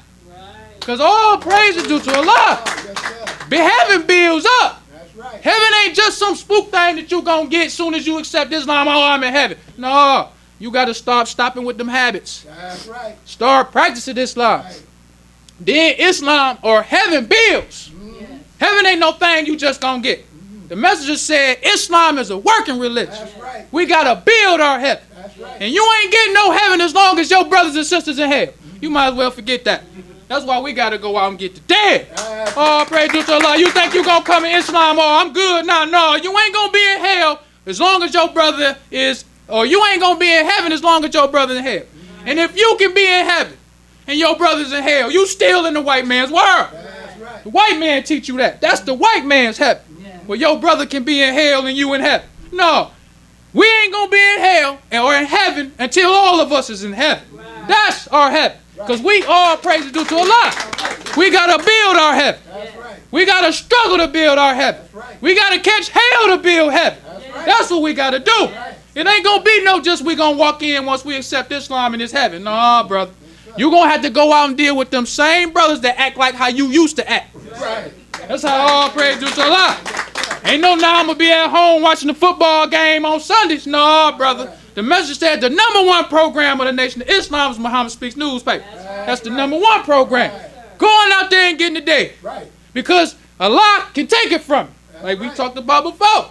Speaker 3: because all praise is due to Allah.
Speaker 4: Oh, yes, sir.
Speaker 3: Be heaven builds up.
Speaker 4: That's right.
Speaker 3: Heaven ain't just some spook thing that you gonna get as soon as you accept Islam. Oh, I'm in heaven. No, you got to start stopping with them habits.
Speaker 4: That's right.
Speaker 3: Start practicing Islam.
Speaker 4: Right.
Speaker 3: Then Islam or heaven builds. Heaven ain't no thing you just gonna get. The messenger said Islam is a working religion.
Speaker 4: That's right.
Speaker 3: We gotta build our heaven.
Speaker 4: That's right.
Speaker 3: And you ain't getting no heaven as long as your brothers and sisters in hell. You might as well forget that. That's why we gotta go out and get the dead. Oh, praise to Allah. You think you gonna come in Islam? Oh, I'm good. No, you ain't gonna be in hell as long as your brother is, or you ain't gonna be in heaven as long as your brother in hell. And if you can be in heaven and your brother's in hell, you still in the white man's world.
Speaker 4: That's right.
Speaker 3: The white man teach you that. That's the white man's heaven. Where your brother can be in hell and you in heaven. No, we ain't gonna be in hell or in heaven until all of us is in heaven. That's our heaven. Because we all praise is due to Allah. We gotta build our heaven.
Speaker 4: That's right.
Speaker 3: We gotta struggle to build our heaven.
Speaker 4: That's right.
Speaker 3: We gotta catch hell to build heaven.
Speaker 4: That's right.
Speaker 3: That's what we gotta do.
Speaker 4: Right.
Speaker 3: It ain't gonna be no just we gonna walk in once we accept Islam and it's heaven. No, brother. You gonna have to go out and deal with them same brothers that act like how you used to act.
Speaker 4: Right.
Speaker 3: That's how all praise due to Allah. Ain't no now I'm gonna be at home watching the football game on Sundays. No, brother. The message said the #1 program of the Nation of Islam is Muhammad Speaks newspaper. That's the #1 program. Going out there and getting the day.
Speaker 4: Right.
Speaker 3: Because Allah can take it from you. Like we talked about before.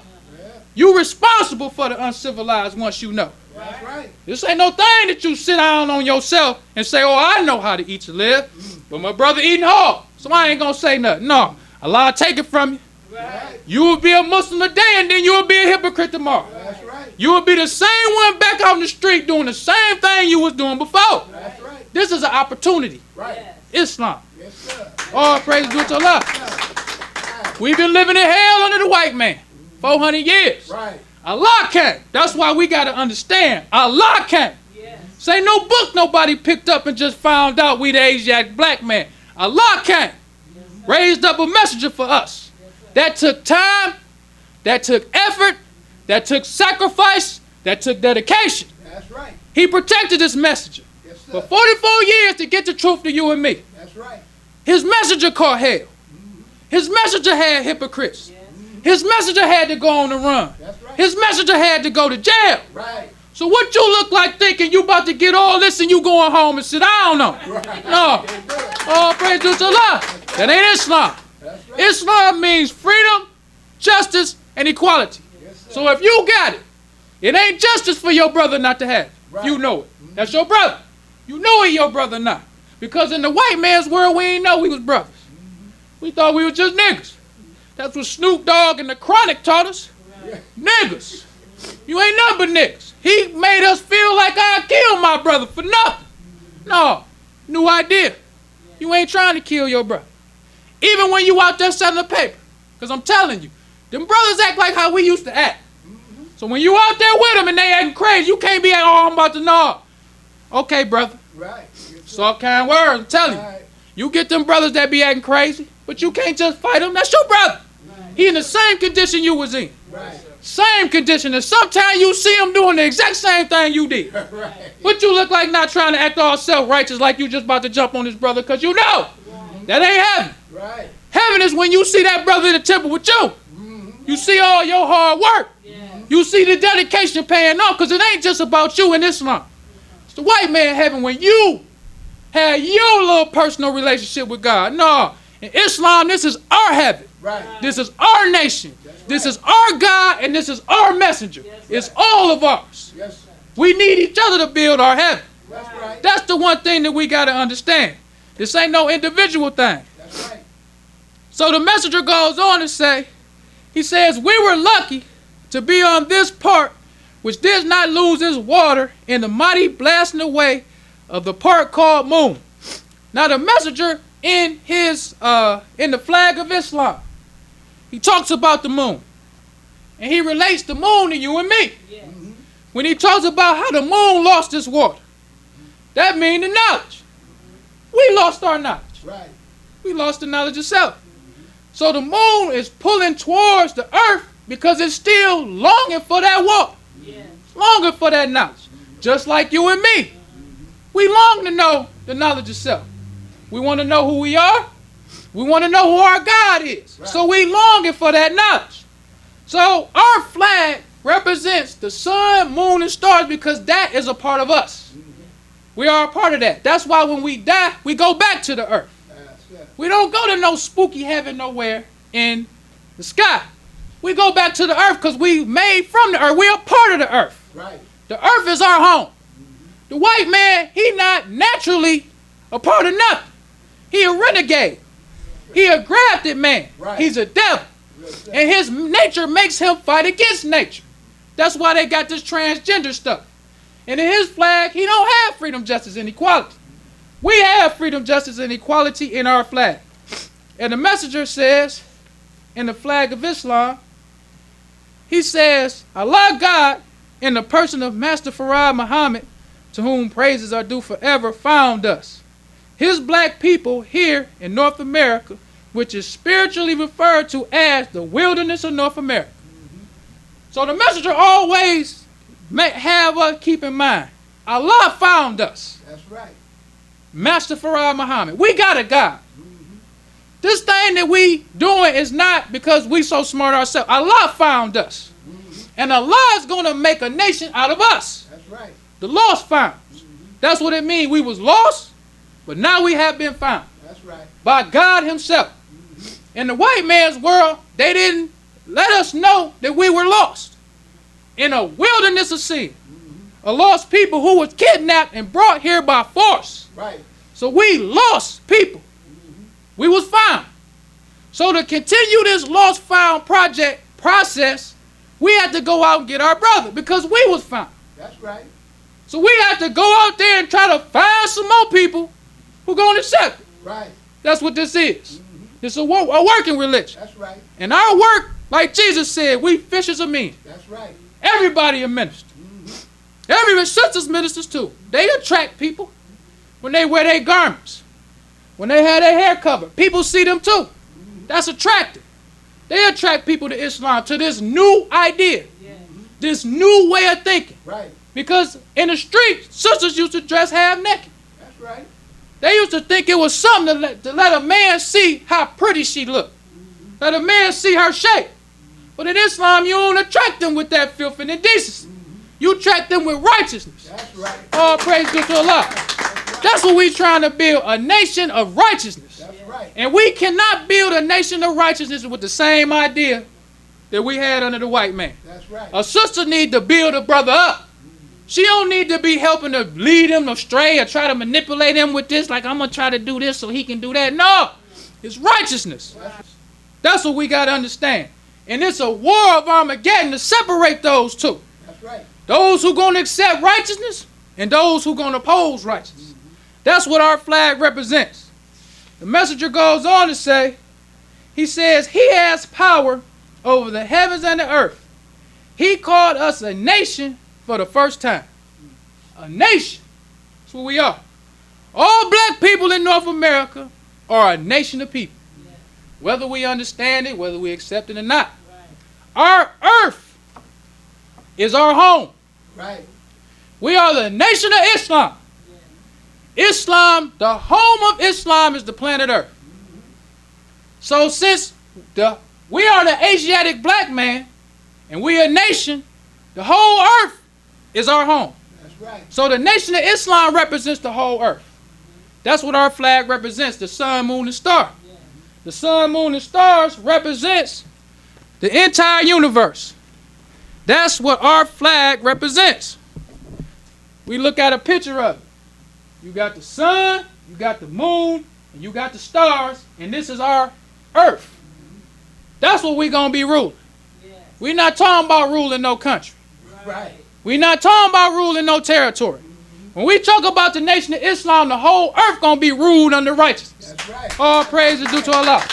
Speaker 3: You responsible for the uncivilized once you know.
Speaker 4: That's right.
Speaker 3: This ain't no thing that you sit down on yourself and say, oh, I know how to eat to live. But my brother eating hard, so I ain't gonna say nothing. No, Allah take it from you.
Speaker 4: Right.
Speaker 3: You will be a Muslim today and then you will be a hypocrite tomorrow.
Speaker 4: That's right.
Speaker 3: You will be the same one back out in the street doing the same thing you was doing before.
Speaker 4: That's right.
Speaker 3: This is an opportunity.
Speaker 4: Right.
Speaker 3: Islam.
Speaker 4: Yes, sir.
Speaker 3: All praise due to Allah. We've been living in hell under the white man. 400 years.
Speaker 4: Right.
Speaker 3: Allah came. That's why we got to understand. Allah came. This ain't no book nobody picked up and just found out we the Asiatic black man. Allah came. Raised up a messenger for us. That took time. That took effort. That took sacrifice. That took dedication.
Speaker 4: That's right.
Speaker 3: He protected this messenger
Speaker 4: Yes, sir.
Speaker 3: for 44 years to get the truth to you and me.
Speaker 4: That's right.
Speaker 3: His messenger caught hell. His messenger had hypocrites. His messenger had to go on the run.
Speaker 4: That's right.
Speaker 3: His messenger had to go to jail.
Speaker 4: Right.
Speaker 3: So what you look like thinking you about to get all this and you going home and sit down on it?
Speaker 4: Right.
Speaker 3: No. Oh, praise to Allah. That ain't Islam.
Speaker 4: That's right.
Speaker 3: Islam means freedom, justice, and equality.
Speaker 4: Yes, sir.
Speaker 3: So if you got it, it ain't justice for your brother not to have it.
Speaker 4: Right.
Speaker 3: You know it. That's your brother. You know he your brother not. Because in the white man's world, we ain't know we was brothers. We thought we was just niggas. That's what Snoop Dogg and the Chronic taught us. Niggas. You ain't nothing but niggas. He made us feel like I killed my brother for nothing. No. New idea. You ain't trying to kill your brother. Even when you out there selling the paper. Because I'm telling you, them brothers act like how we used to act. So when you out there with them and they acting crazy, you can't be like, oh, I'm about to know. Okay, brother.
Speaker 4: Right. Yes, sir.
Speaker 3: So kind words, I'm telling you.
Speaker 4: Right.
Speaker 3: You get them brothers that be acting crazy, but you can't just fight them. That's your brother. He in the same condition you was in.
Speaker 4: Right.
Speaker 3: Same condition. And sometimes you see him doing the exact same thing you did.
Speaker 4: Right.
Speaker 3: But you look like not trying to act all self-righteous like you just about to jump on this brother because you know that ain't heaven.
Speaker 4: Right.
Speaker 3: Heaven is when you see that brother in the temple with you. You see all your hard work. You see the dedication paying off because it ain't just about you in Islam. It's the white man heaven when you have your little personal relationship with God. No, in Islam, this is our heaven.
Speaker 4: Right.
Speaker 3: This is our nation. This is our God and this is our messenger. It's all of ours.
Speaker 4: Yes, sir.
Speaker 3: We need each other to build our heaven.
Speaker 4: That's right.
Speaker 3: That's the one thing that we got to understand. This ain't no individual thing.
Speaker 4: That's right.
Speaker 3: So the messenger goes on to say, he says, we were lucky to be on this part which did not lose its water in the mighty blasting away of the part called moon. Now the messenger in the flag of Islam, he talks about the moon. And he relates the moon to you and me. When he talks about how the moon lost its water, that means the knowledge. We lost our knowledge.
Speaker 4: Right.
Speaker 3: We lost the knowledge of self. So the moon is pulling towards the earth because it's still longing for that water. Longing for that knowledge. Just like you and me. We long to know the knowledge of self. We want to know who we are. We want to know who our God is.
Speaker 4: Right.
Speaker 3: So we longing for that knowledge. So our flag represents the sun, moon, and stars because that is a part of us. We are a part of that. That's why when we die, we go back to the earth.
Speaker 4: That's it.
Speaker 3: We don't go to no spooky heaven nowhere in the sky. We go back to the earth because we made from the earth. We're a part of the earth.
Speaker 4: Right.
Speaker 3: The earth is our home. The white man, he not naturally a part of nothing. He a renegade. He a grafted man.
Speaker 4: Right.
Speaker 3: He's a devil.
Speaker 4: Yes, sir.
Speaker 3: And his nature makes him fight against nature. That's why they got this transgender stuff. And in his flag, he don't have freedom, justice, and equality. We have freedom, justice, and equality in our flag. And the messenger says, in the flag of Islam, he says, Allah God, in the person of Master Farad Muhammad, to whom praises are due forever, found us. His black people here in North America, which is spiritually referred to as the wilderness of North America. So the messenger always have us keep in mind, Allah found us.
Speaker 4: That's right.
Speaker 3: Master Farad Muhammad. We got a God. This thing that we doing is not because we so smart ourselves. Allah found us. And Allah is going to make a nation out of us.
Speaker 4: That's right.
Speaker 3: The lost found. That's what it means. We was lost, but now we have been found
Speaker 4: That's right.
Speaker 3: by God himself. In the white man's world, they didn't let us know that we were lost. In a wilderness of sin. A lost people who was kidnapped and brought here by force.
Speaker 4: Right.
Speaker 3: So we lost people. We was found. So to continue this lost found process, we had to go out and get our brother because we was found.
Speaker 4: That's right.
Speaker 3: So we had to go out there and try to find some more people who going to accept it.
Speaker 4: Right.
Speaker 3: That's what this is. It's a working religion.
Speaker 4: That's right.
Speaker 3: And our work Like Jesus said, we fishers of men.
Speaker 4: That's right.
Speaker 3: Everybody a minister. Every sisters ministers too. They attract people when they wear their garments. When they have their hair covered. People see them too. That's attractive. They attract people to Islam, to this new idea. This new way of thinking.
Speaker 4: Right.
Speaker 3: Because in the street, sisters used to dress half naked.
Speaker 4: That's right.
Speaker 3: They used to think it was something to let a man see how pretty she looked. Let a man see her shape. But in Islam, you don't attract them with that filth and indecency. You attract them with righteousness.
Speaker 4: That's right.
Speaker 3: All praise be to Allah. That's what we're trying to build, a nation of righteousness.
Speaker 4: That's right.
Speaker 3: And we cannot build a nation of righteousness with the same idea that we had under the white man.
Speaker 4: That's right.
Speaker 3: A sister need to build a brother up. She don't need to be helping to lead him astray or try to manipulate him with this, like I'm going to try to do this so he can do that. No, it's righteousness. That's what we got to understand. And it's a war of Armageddon to separate those two.
Speaker 4: That's right.
Speaker 3: Those who going to accept righteousness and those who going to oppose righteousness. That's what our flag represents. The messenger goes on to say, he says, he has power over the heavens and the earth. He called us a nation for the first time. A nation. That's what we are. All black people in North America are a nation of people. Whether we understand it, whether we accept it or not. Our earth is our home.
Speaker 4: Right.
Speaker 3: We are the nation of Islam. Islam, the home of Islam is the planet Earth. So since we are the Asiatic black man and we a nation, the whole earth is our home.
Speaker 4: That's right.
Speaker 3: So the nation of Islam represents the whole earth. That's what our flag represents, the sun, moon, and star. The sun, moon, and stars represents the entire universe. That's what our flag represents. We look at a picture of it. You got the sun, you got the moon, and you got the stars, and this is our earth. That's what we're going to be ruling. We're not talking about ruling no country.
Speaker 4: Right.
Speaker 3: We're not talking about ruling no territory. When we talk about the nation of Islam, the whole earth going to be ruled under righteousness.
Speaker 4: That's right.
Speaker 3: All praise is due to Allah.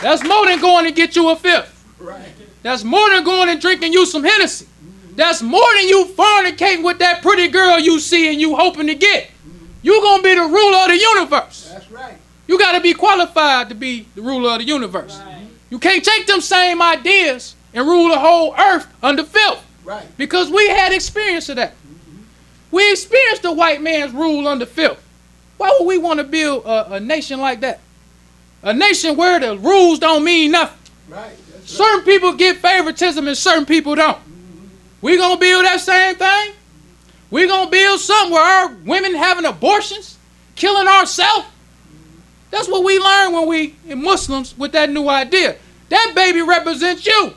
Speaker 3: That's more than going to get you a fifth.
Speaker 4: Right.
Speaker 3: That's more than going and drinking you some Hennessy. That's more than you fornicating with that pretty girl you see and you hoping to get. You're going to be the ruler of the universe.
Speaker 4: That's right.
Speaker 3: You got to be qualified to be the ruler of the universe.
Speaker 4: Right.
Speaker 3: You can't take them same ideas and rule the whole earth under filth.
Speaker 4: Right.
Speaker 3: Because we had experience of that. We experienced the white man's rule under filth. Why would we want to build a nation like that? A nation where the rules don't mean nothing.
Speaker 4: Right. That's
Speaker 3: Certain people get favoritism and certain people don't. We going to build that same thing? We going to build something where our women having abortions, killing ourselves? That's what we learn when we in Muslims with that new idea. That baby represents you.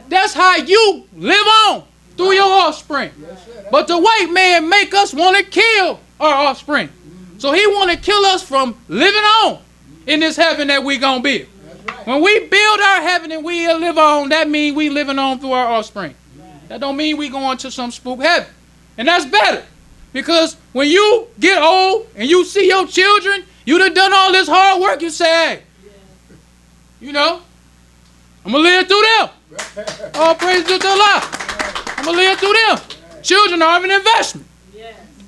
Speaker 3: That's how you live on through your offspring.
Speaker 4: Yes, sir.
Speaker 3: But the white man make us want to kill our offspring. So he want to kill us from living on in this heaven that we going to build.
Speaker 4: That's right.
Speaker 3: When we build our heaven and we live on, that means we living on through our offspring. That don't mean we going to some spook heaven. And that's better. Because when you get old and you see your children, you done all this hard work, you say, hey, you know, I'm going to live through them. All praise to Allah. I'm going to live through them. Children are an investment.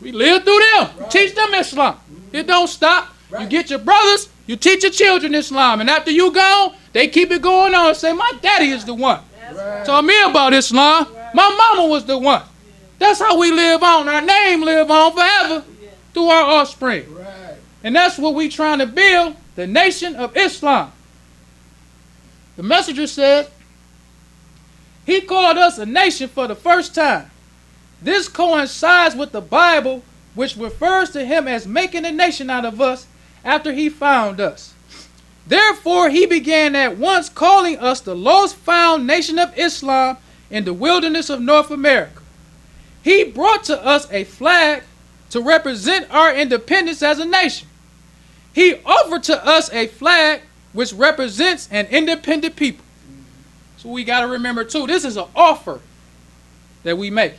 Speaker 3: We live through them. Teach them Islam. It don't stop. You get your brothers, you teach your children Islam. And after you gone, they keep it going on and say, my daddy is the one.
Speaker 4: Right.
Speaker 3: Taught me about Islam. My mama was the one. That's how we live on. Our name live on forever through our offspring.
Speaker 4: Right.
Speaker 3: And that's what we trying to build, the nation of Islam. The messenger said, he called us a nation for the first time. This coincides with the Bible, which refers to him as making a nation out of us after he found us. Therefore, he began at once calling us the lost found nation of Islam in the wilderness of North America. He brought to us a flag to represent our independence as a nation. He offered to us a flag which represents an independent people. So we got to remember too, this is an offer that we make.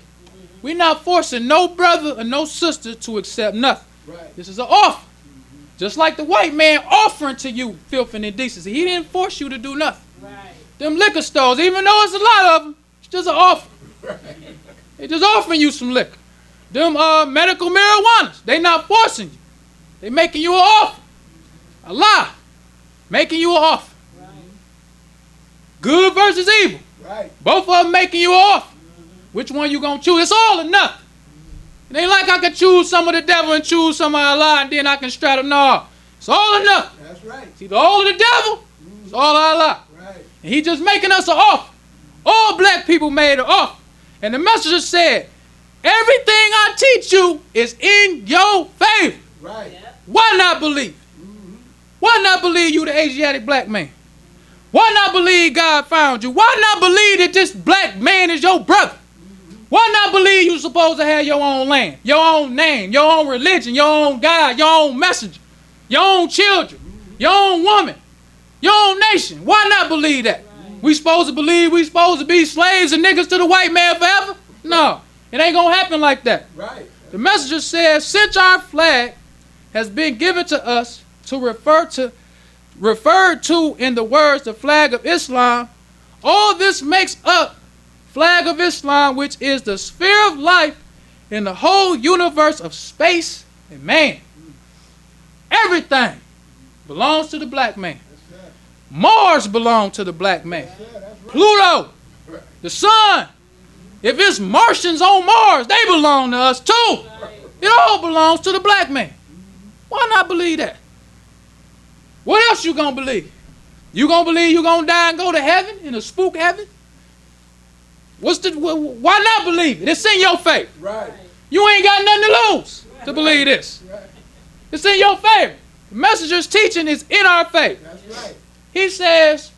Speaker 3: We're not forcing no brother or no sister to accept nothing.
Speaker 4: Right.
Speaker 3: This is an offer. Just like the white man offering to you filth and indecency. He didn't force you to do nothing.
Speaker 5: Right.
Speaker 3: Them liquor stores, even though it's a lot of them, it's just an offer. They just offering you some liquor. Them medical marijuanas, they not forcing you. They making you an offer. A lie. Making you an offer. Good versus evil.
Speaker 4: Right.
Speaker 3: Both of them making you an offer. Which one you gonna choose? It's all or nothing. It ain't like I can choose some of the devil and choose some of Allah and then I can straddle. No. It's all or nothing.
Speaker 4: That's right.
Speaker 3: It's either all of the devil, it's all Allah.
Speaker 4: Right.
Speaker 3: And he just making us an offer. All black people made an offer. And the messenger said, everything I teach you is in your favor.
Speaker 4: Right.
Speaker 3: Why not believe? Why not believe you the Asiatic black man? Why not believe God found you? Why not believe that this black man is your brother? Why not believe you supposed to have your own land, your own name, your own religion, your own God, your own messenger, your own children, your own woman, your own nation? Why not believe that? We supposed to believe we supposed to be slaves and niggas to the white man forever? No, it ain't gonna happen like that.
Speaker 4: Right.
Speaker 3: The messenger says, since our flag has been given to us to referred to in the words the flag of Islam, all this makes up flag of Islam, which is the sphere of life in the whole universe of space and man. Everything belongs to the black man. Mars belongs to the black man. Pluto, the sun. If it's Martians on Mars, they belong to us too. It all belongs to the black man. Why not believe that? What else you gonna believe? You gonna believe you gonna die and go to heaven, in a spook heaven? Why not believe it? It's in your favor.
Speaker 4: Right.
Speaker 3: You ain't got nothing to lose to believe this.
Speaker 4: Right.
Speaker 3: It's in your favor. The messenger's teaching is in our favor.
Speaker 4: That's right.
Speaker 3: He says,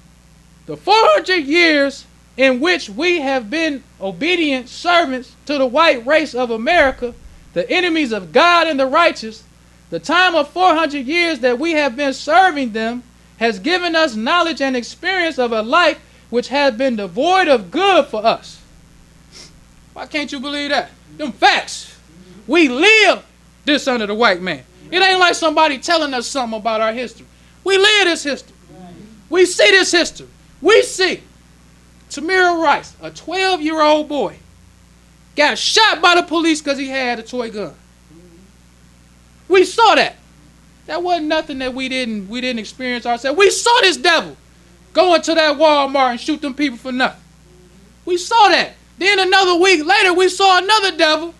Speaker 3: the 400 years in which we have been obedient servants to the white race of America, the enemies of God and the righteous, the time of 400 years that we have been serving them has given us knowledge and experience of a life which has been devoid of good for us. Why can't you believe that? Them facts. We live this under the white man. It ain't like somebody telling us something about our history. We live this history. We see this history. We see Tamir Rice, a 12-year-old boy, got shot by the police because he had a toy gun. We saw that. That wasn't nothing that we didn't experience ourselves. We saw this devil go into that Walmart and shoot them people for nothing. We saw that. Then another week later, we saw another devil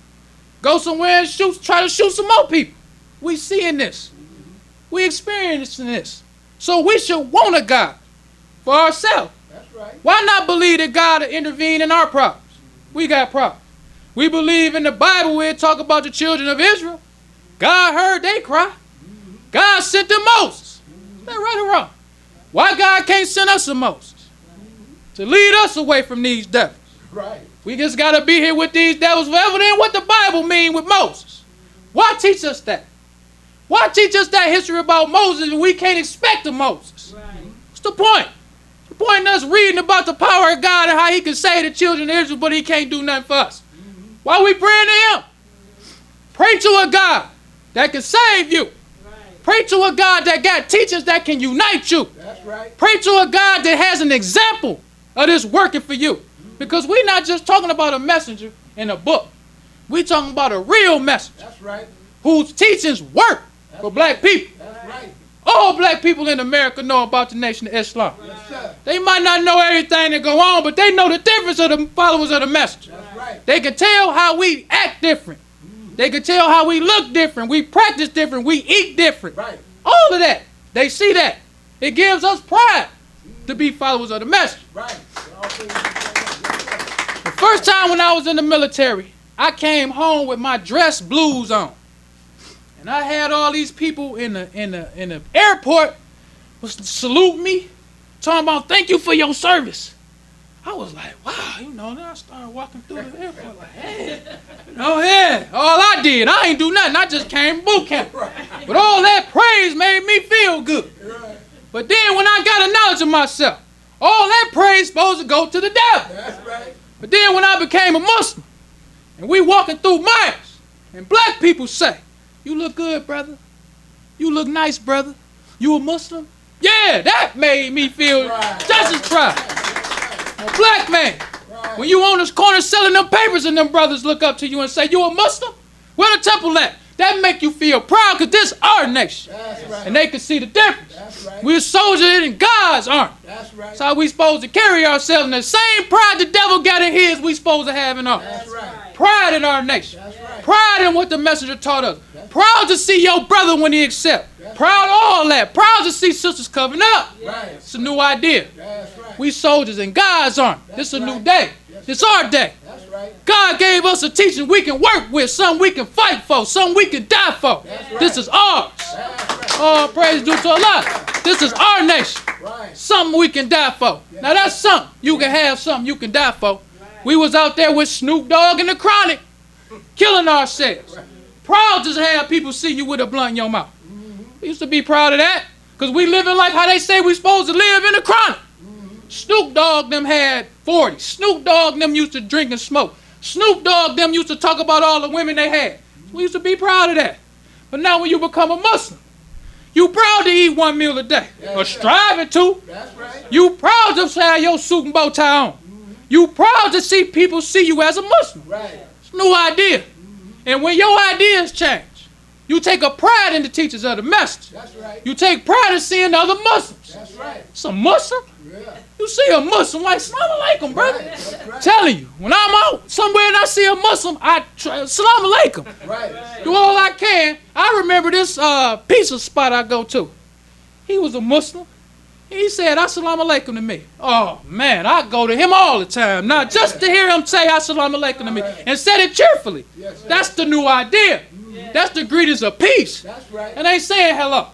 Speaker 3: go somewhere and try to shoot some more people. We seeing this. We experiencing this. So we should want a God for ourselves.
Speaker 4: That's right.
Speaker 3: Why not believe that God will intervene in our problems? We got problems. We believe in the Bible where it talk about the children of Israel. God heard they cry. God sent them Moses. Is that right or wrong? Why God can't send us a Moses? To lead us away from these devils.
Speaker 4: Right.
Speaker 3: We just got to be here with these devils forever. Then what the Bible mean with Moses? Why teach us that? Why teach us that history about Moses and we can't expect a Moses? Right. What's the point? The point in us reading about the power of God and how he can save the children of Israel, but he can't do nothing for us. Why we praying to him? Pray to a God that can save you. Pray to a God that got teachers that can unite you.
Speaker 4: That's right.
Speaker 3: Pray to a God that has an example of this working for you. Because we're not just talking about a messenger in a book. We're talking about a real messenger.
Speaker 4: That's right.
Speaker 3: Whose teachings work for black people.
Speaker 4: That's right.
Speaker 3: All black people in America know about the Nation of Islam.
Speaker 4: Yes, sir.
Speaker 3: They might not know everything that go on, but they know the difference of the followers of the messenger.
Speaker 4: That's right.
Speaker 3: They can tell how we act different. They can tell how we look different. We practice different. We eat different.
Speaker 4: Right.
Speaker 3: All of that. They see that. It gives us pride to be followers of the messenger.
Speaker 4: Right.
Speaker 3: The first time when I was in the military, I came home with my dress blues on. And I had all these people in the airport was salute me, talking about thank you for your service. I was like, wow, then I started walking through the airport like, hey, yeah, all I did, I ain't do nothing. I just came boot camp. But all that praise made me feel good.
Speaker 4: Right.
Speaker 3: But then when I got a knowledge of myself, all that praise supposed to go to the devil.
Speaker 4: That's right.
Speaker 3: But then when I became a Muslim, and we walking through miles, and black people say, you look good, brother. You look nice, brother. You a Muslim? Yeah, that made me feel just as proud. A black man.
Speaker 4: Right.
Speaker 3: When you on this corner selling them papers and them brothers look up to you and say, you a Muslim? Where the temple at? That make you feel proud because this our nation.
Speaker 4: That's right.
Speaker 3: And they can see the difference.
Speaker 4: That's right.
Speaker 3: We're soldiers in God's army.
Speaker 4: That's right.
Speaker 3: That's how we supposed to carry ourselves. And the same pride the devil got in his, we supposed to have in ours.
Speaker 4: That's right.
Speaker 3: Pride in our nation.
Speaker 4: That's right.
Speaker 3: Pride in what the messenger taught us. Proud to see your brother when he accept.
Speaker 4: That's
Speaker 3: Proud of all that. Proud to see sisters coming up.
Speaker 4: Right.
Speaker 3: It's a new idea.
Speaker 4: That's right.
Speaker 3: We soldiers in God's army. This is a new
Speaker 4: right.
Speaker 3: day.
Speaker 4: Yes,
Speaker 3: It's our day.
Speaker 4: That's right.
Speaker 3: God gave us a teaching we can work with, something we can fight for, something we can die for.
Speaker 4: That's right.
Speaker 3: This is ours.
Speaker 4: That's right.
Speaker 3: All praise due to Allah. This is our nation.
Speaker 4: Right.
Speaker 3: Something we can die for. Now that's something. You can have something you can die for. We was out there with Snoop Dogg and the Chronic, killing ourselves. Proud to have people see you with a blunt in your mouth. We used to be proud of that because we living like how they say we supposed to live in the Chronic. Snoop Dogg them had 40. Snoop Dogg them used to drink and smoke. Snoop Dogg them used to talk about all the women they had. We used to be proud of that. But now when you become a Muslim, you proud to eat one meal a day, or striving to.
Speaker 4: That's right.
Speaker 3: You proud to have your suit and bow tie on. You proud to see people see you as a Muslim.
Speaker 4: Right.
Speaker 3: It's a new idea. And when your ideas change, you take a pride in the teachers of the message.
Speaker 4: That's right.
Speaker 3: You take pride in seeing other Muslims.
Speaker 4: That's right.
Speaker 3: It's a Muslim.
Speaker 4: Yeah.
Speaker 3: You see a Muslim like Salam alaikum, brother.
Speaker 4: Right. That's right.
Speaker 3: Telling you, when I'm out somewhere and I see a Muslim, I try Salam alaikum.
Speaker 4: Right.
Speaker 3: Do all I can. I remember this pizza spot I go to. He was a Muslim. He said Assalamu alaikum to me. Oh man, I go to him all the time. Now just to hear him say Assalamu alaikum to me and said it cheerfully.
Speaker 4: Yes, sir.
Speaker 3: That's the new idea. That's the greetings of peace.
Speaker 4: That's right.
Speaker 3: And ain't saying hello.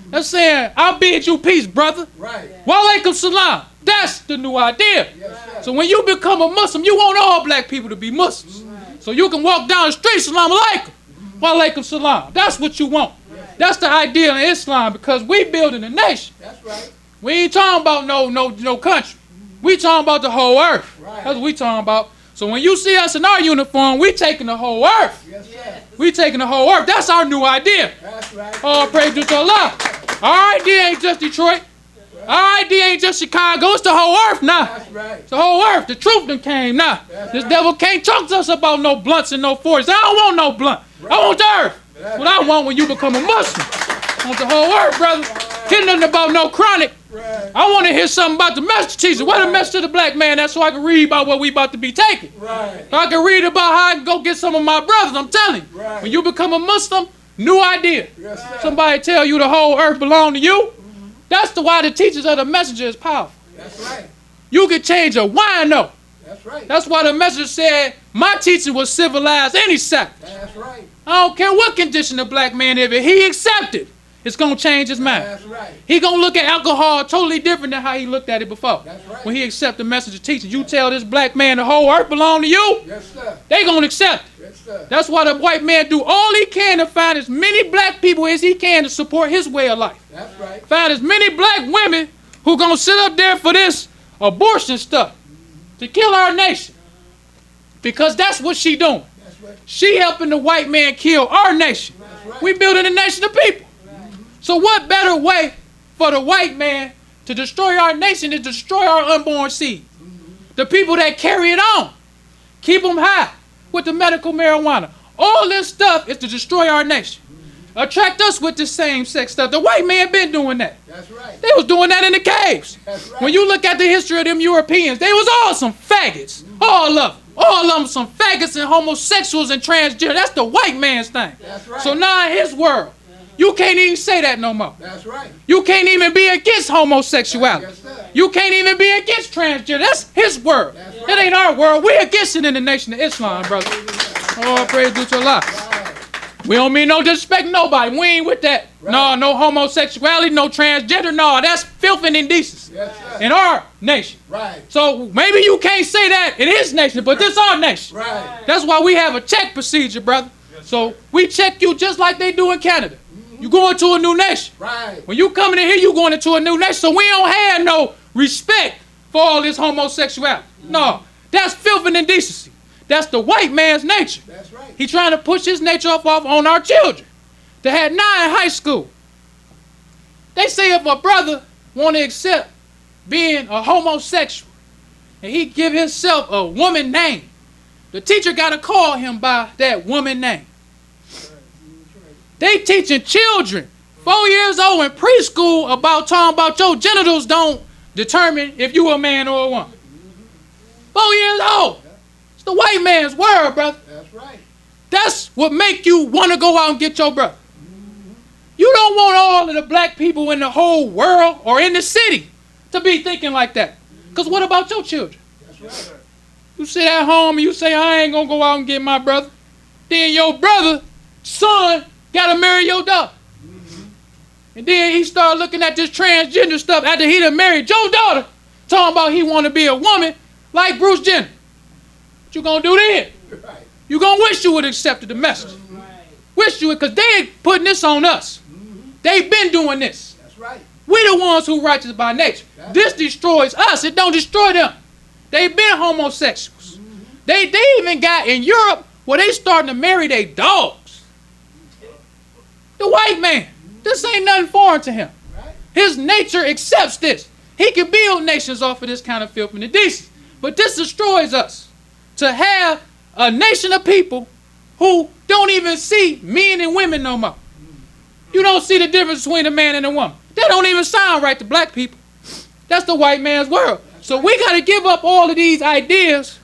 Speaker 3: That's saying I bid you peace, brother.
Speaker 4: Right.
Speaker 3: Wa alaikum salam. That's the new idea.
Speaker 4: Yes, sir.
Speaker 3: So when you become a Muslim, you want all black people to be Muslims. So you can walk down the street, salam alaikum. Wa alaikum salam. That's what you want. That's the idea in Islam because we building a nation.
Speaker 4: That's right.
Speaker 3: We ain't talking about no country. We talking about the whole earth.
Speaker 4: Right.
Speaker 3: That's what we talking about. So when you see us in our uniform, we taking the whole earth.
Speaker 4: Yes, sir.
Speaker 3: We taking the whole earth. That's our new idea.
Speaker 4: That's right.
Speaker 3: All praise to Allah. Our idea ain't just Detroit. Our idea ain't just Chicago. It's the whole earth now.
Speaker 4: That's right.
Speaker 3: It's the whole earth. The truth done came now. This devil can't talk to us about no blunts and no 40s. I don't want no blunt. I want the earth. That's what I want when you become a Muslim. I want the whole earth, brother. Hear nothing about no chronic.
Speaker 4: Right.
Speaker 3: I want to hear something about the message teacher. What a message to the black man. That's so I can read about what we about to be taking.
Speaker 4: Right.
Speaker 3: So I can read about how I can go get some of my brothers. I'm telling you.
Speaker 4: Right.
Speaker 3: When you become a Muslim, new idea.
Speaker 4: Yes, sir.
Speaker 3: Somebody tell you the whole earth belong to you. That's the why the teachers of the messenger is powerful.
Speaker 4: That's right.
Speaker 3: You can change a wino.
Speaker 4: That's right.
Speaker 3: That's why the messenger said, my teaching will civilize any sect.
Speaker 4: That's right.
Speaker 3: I don't care what condition the black man is, if he accepted, it's going to change his mind.
Speaker 4: That's right.
Speaker 3: He going to look at alcohol totally different than how he looked at it before.
Speaker 4: That's right.
Speaker 3: When he accept the message of teaching, you tell this black man the whole earth belong to you,
Speaker 4: Yes, sir.
Speaker 3: they going to accept it.
Speaker 4: Yes, sir.
Speaker 3: That's why the white man do all he can to find as many black people as he can to support his way of life.
Speaker 4: That's right.
Speaker 3: Find as many black women who going to sit up there for this abortion stuff to kill our nation. Because that's what she doing.
Speaker 4: That's right.
Speaker 3: She helping the white man kill our nation.
Speaker 4: That's right.
Speaker 3: We building a nation of people. So what better way for the white man to destroy our nation than to destroy our unborn seed? The people that carry it on. Keep them high with the medical marijuana. All this stuff is to destroy our nation. Attract us with the same sex stuff. The white man been doing that.
Speaker 4: That's right.
Speaker 3: They was doing that in the caves.
Speaker 4: That's right.
Speaker 3: When you look at the history of them Europeans, they was all some faggots. All of them. All of them some faggots and homosexuals and transgender. That's the white man's thing.
Speaker 4: That's right.
Speaker 3: So now in his world, you can't even say that no more.
Speaker 4: That's right.
Speaker 3: You can't even be against homosexuality.
Speaker 4: Yes, sir.
Speaker 3: You can't even be against transgender. That's his world.
Speaker 4: That's
Speaker 3: It
Speaker 4: right.
Speaker 3: ain't our world. We against it in the nation of Islam, brother. Oh, praise be to Allah.
Speaker 4: Right.
Speaker 3: We don't mean no disrespect to nobody. We ain't with that.
Speaker 4: Right.
Speaker 3: No homosexuality, no transgender. No, that's filth and indecency
Speaker 4: Yes, sir.
Speaker 3: in our nation.
Speaker 4: Right.
Speaker 3: So maybe you can't say that in his nation, but this our nation.
Speaker 4: Right.
Speaker 3: That's why we have a check procedure, brother. So we check you just like they do in Canada. You going to a new nation.
Speaker 4: Right.
Speaker 3: When you coming in here, you going into a new nation. So we don't have no respect for all this homosexuality. No, that's filth and indecency. That's the white man's nature.
Speaker 4: That's right.
Speaker 3: He trying to push his nature off on our children. They had 9 in high school. They say if a brother want to accept being a homosexual, and he give himself a woman name, the teacher got to call him by that woman name. They teaching children 4 years old in preschool about talking about your genitals don't determine if you a man or a woman. 4 years old. It's the white man's world, brother.
Speaker 4: That's right.
Speaker 3: That's what make you want to go out and get your brother. You don't want all of the black people in the whole world or in the city to be thinking like that. Because what about your children?
Speaker 4: That's right.
Speaker 3: You sit at home and you say, I ain't going to go out and get my brother. Then your brother, son, got to marry your daughter. And then he start looking at this transgender stuff after he done married your daughter, talking about he want to be a woman like Bruce Jenner. What you going to do then?
Speaker 4: Right.
Speaker 3: You going to wish you would have accepted the message. Wish you would, because they ain't putting this on us. They've been doing this.
Speaker 4: That's right.
Speaker 3: We the ones who righteous by nature. This destroys us. It don't destroy them. They've been homosexuals. They even got in Europe where they starting to marry their dogs. The white man. This ain't nothing foreign to him.
Speaker 4: Right.
Speaker 3: His nature accepts this. He can build nations off of this kind of filth and indecency. But this destroys us. To have a nation of people who don't even see men and women no more. You don't see the difference between a man and a woman. That don't even sound right to black people. That's the white man's world. So we got to give up all of these ideas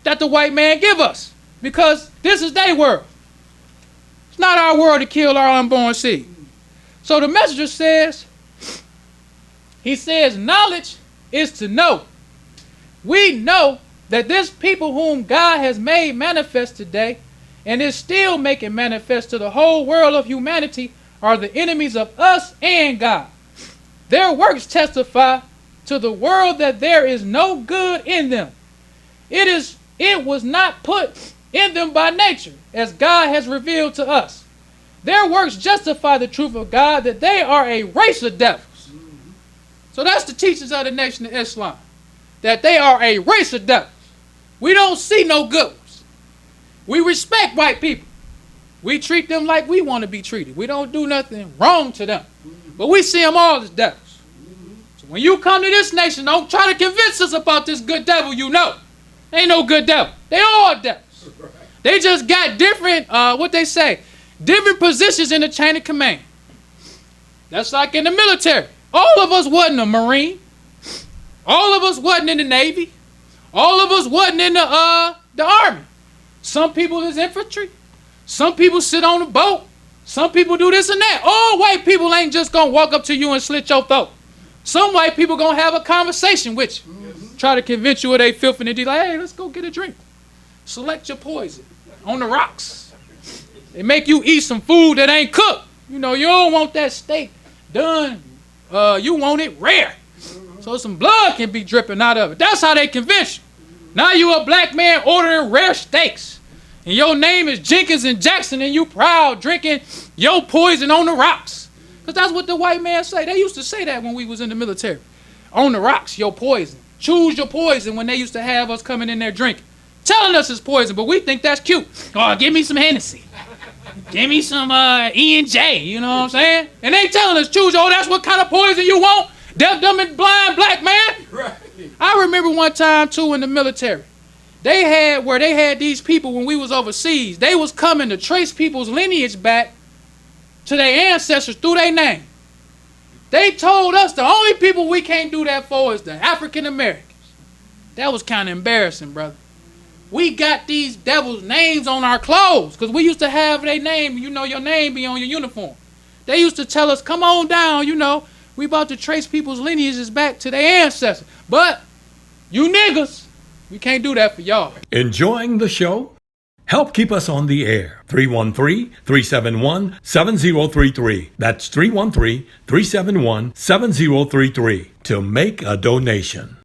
Speaker 3: that the white man give us, because this is their world. It's not our world to kill our unborn seed. So the messenger says, he says, knowledge is to know. We know that this people whom God has made manifest today and is still making manifest to the whole world of humanity are the enemies of us and God. Their works testify to the world that there is no good in them. It was not put in them by nature, as God has revealed to us. Their works justify the truth of God that they are a race of devils. So that's the teachings of the Nation of Islam, that they are a race of devils. We don't see no good ones. We respect white people. We treat them like we want to be treated. We don't do nothing wrong to them. But we see them all as devils. So when you come to this nation, don't try to convince us about this good devil you know. Ain't no good devil. They all devils. They just got different, different positions in the chain of command. That's like in the military. All of us wasn't a Marine. All of us wasn't in the Navy. All of us wasn't in the Army. Some people is infantry. Some people sit on a boat. Some people do this and that. All white people ain't just going to walk up to you and slit your throat. Some white people going to have a conversation with you. Try to convince you of they filth and they like, hey, let's go get a drink. Select your poison on the rocks. They make you eat some food that ain't cooked. You know, you don't want that steak done. You want it rare. So some blood can be dripping out of it. That's how they convince you. Now you a black man ordering rare steaks. And your name is Jenkins and Jackson, and you proud drinking your poison on the rocks. Because that's what the white man say. They used to say that when we was in the military. On the rocks, your poison. Choose your poison when they used to have us coming in there drinking. Telling us it's poison, but we think that's cute. Oh, give me some Hennessy. Give me some E&J, you know what I'm saying? And they telling us, choose, oh, that's what kind of poison you want? Deaf, dumb, and blind black man?
Speaker 4: Right.
Speaker 3: I remember one time, too, in the military. They had these people when we was overseas. They was coming to trace people's lineage back to their ancestors through their name. They told us the only people we can't do that for is the African Americans. That was kind of embarrassing, brother. We got these devils' names on our clothes because we used to have their name. You know, your name be on your uniform. They used to tell us, come on down, you know, we about to trace people's lineages back to their ancestors. But you niggas, we can't do that for y'all.
Speaker 1: Enjoying the show? Help keep us on the air. 313-371-7033. That's 313-371-7033 to make a donation.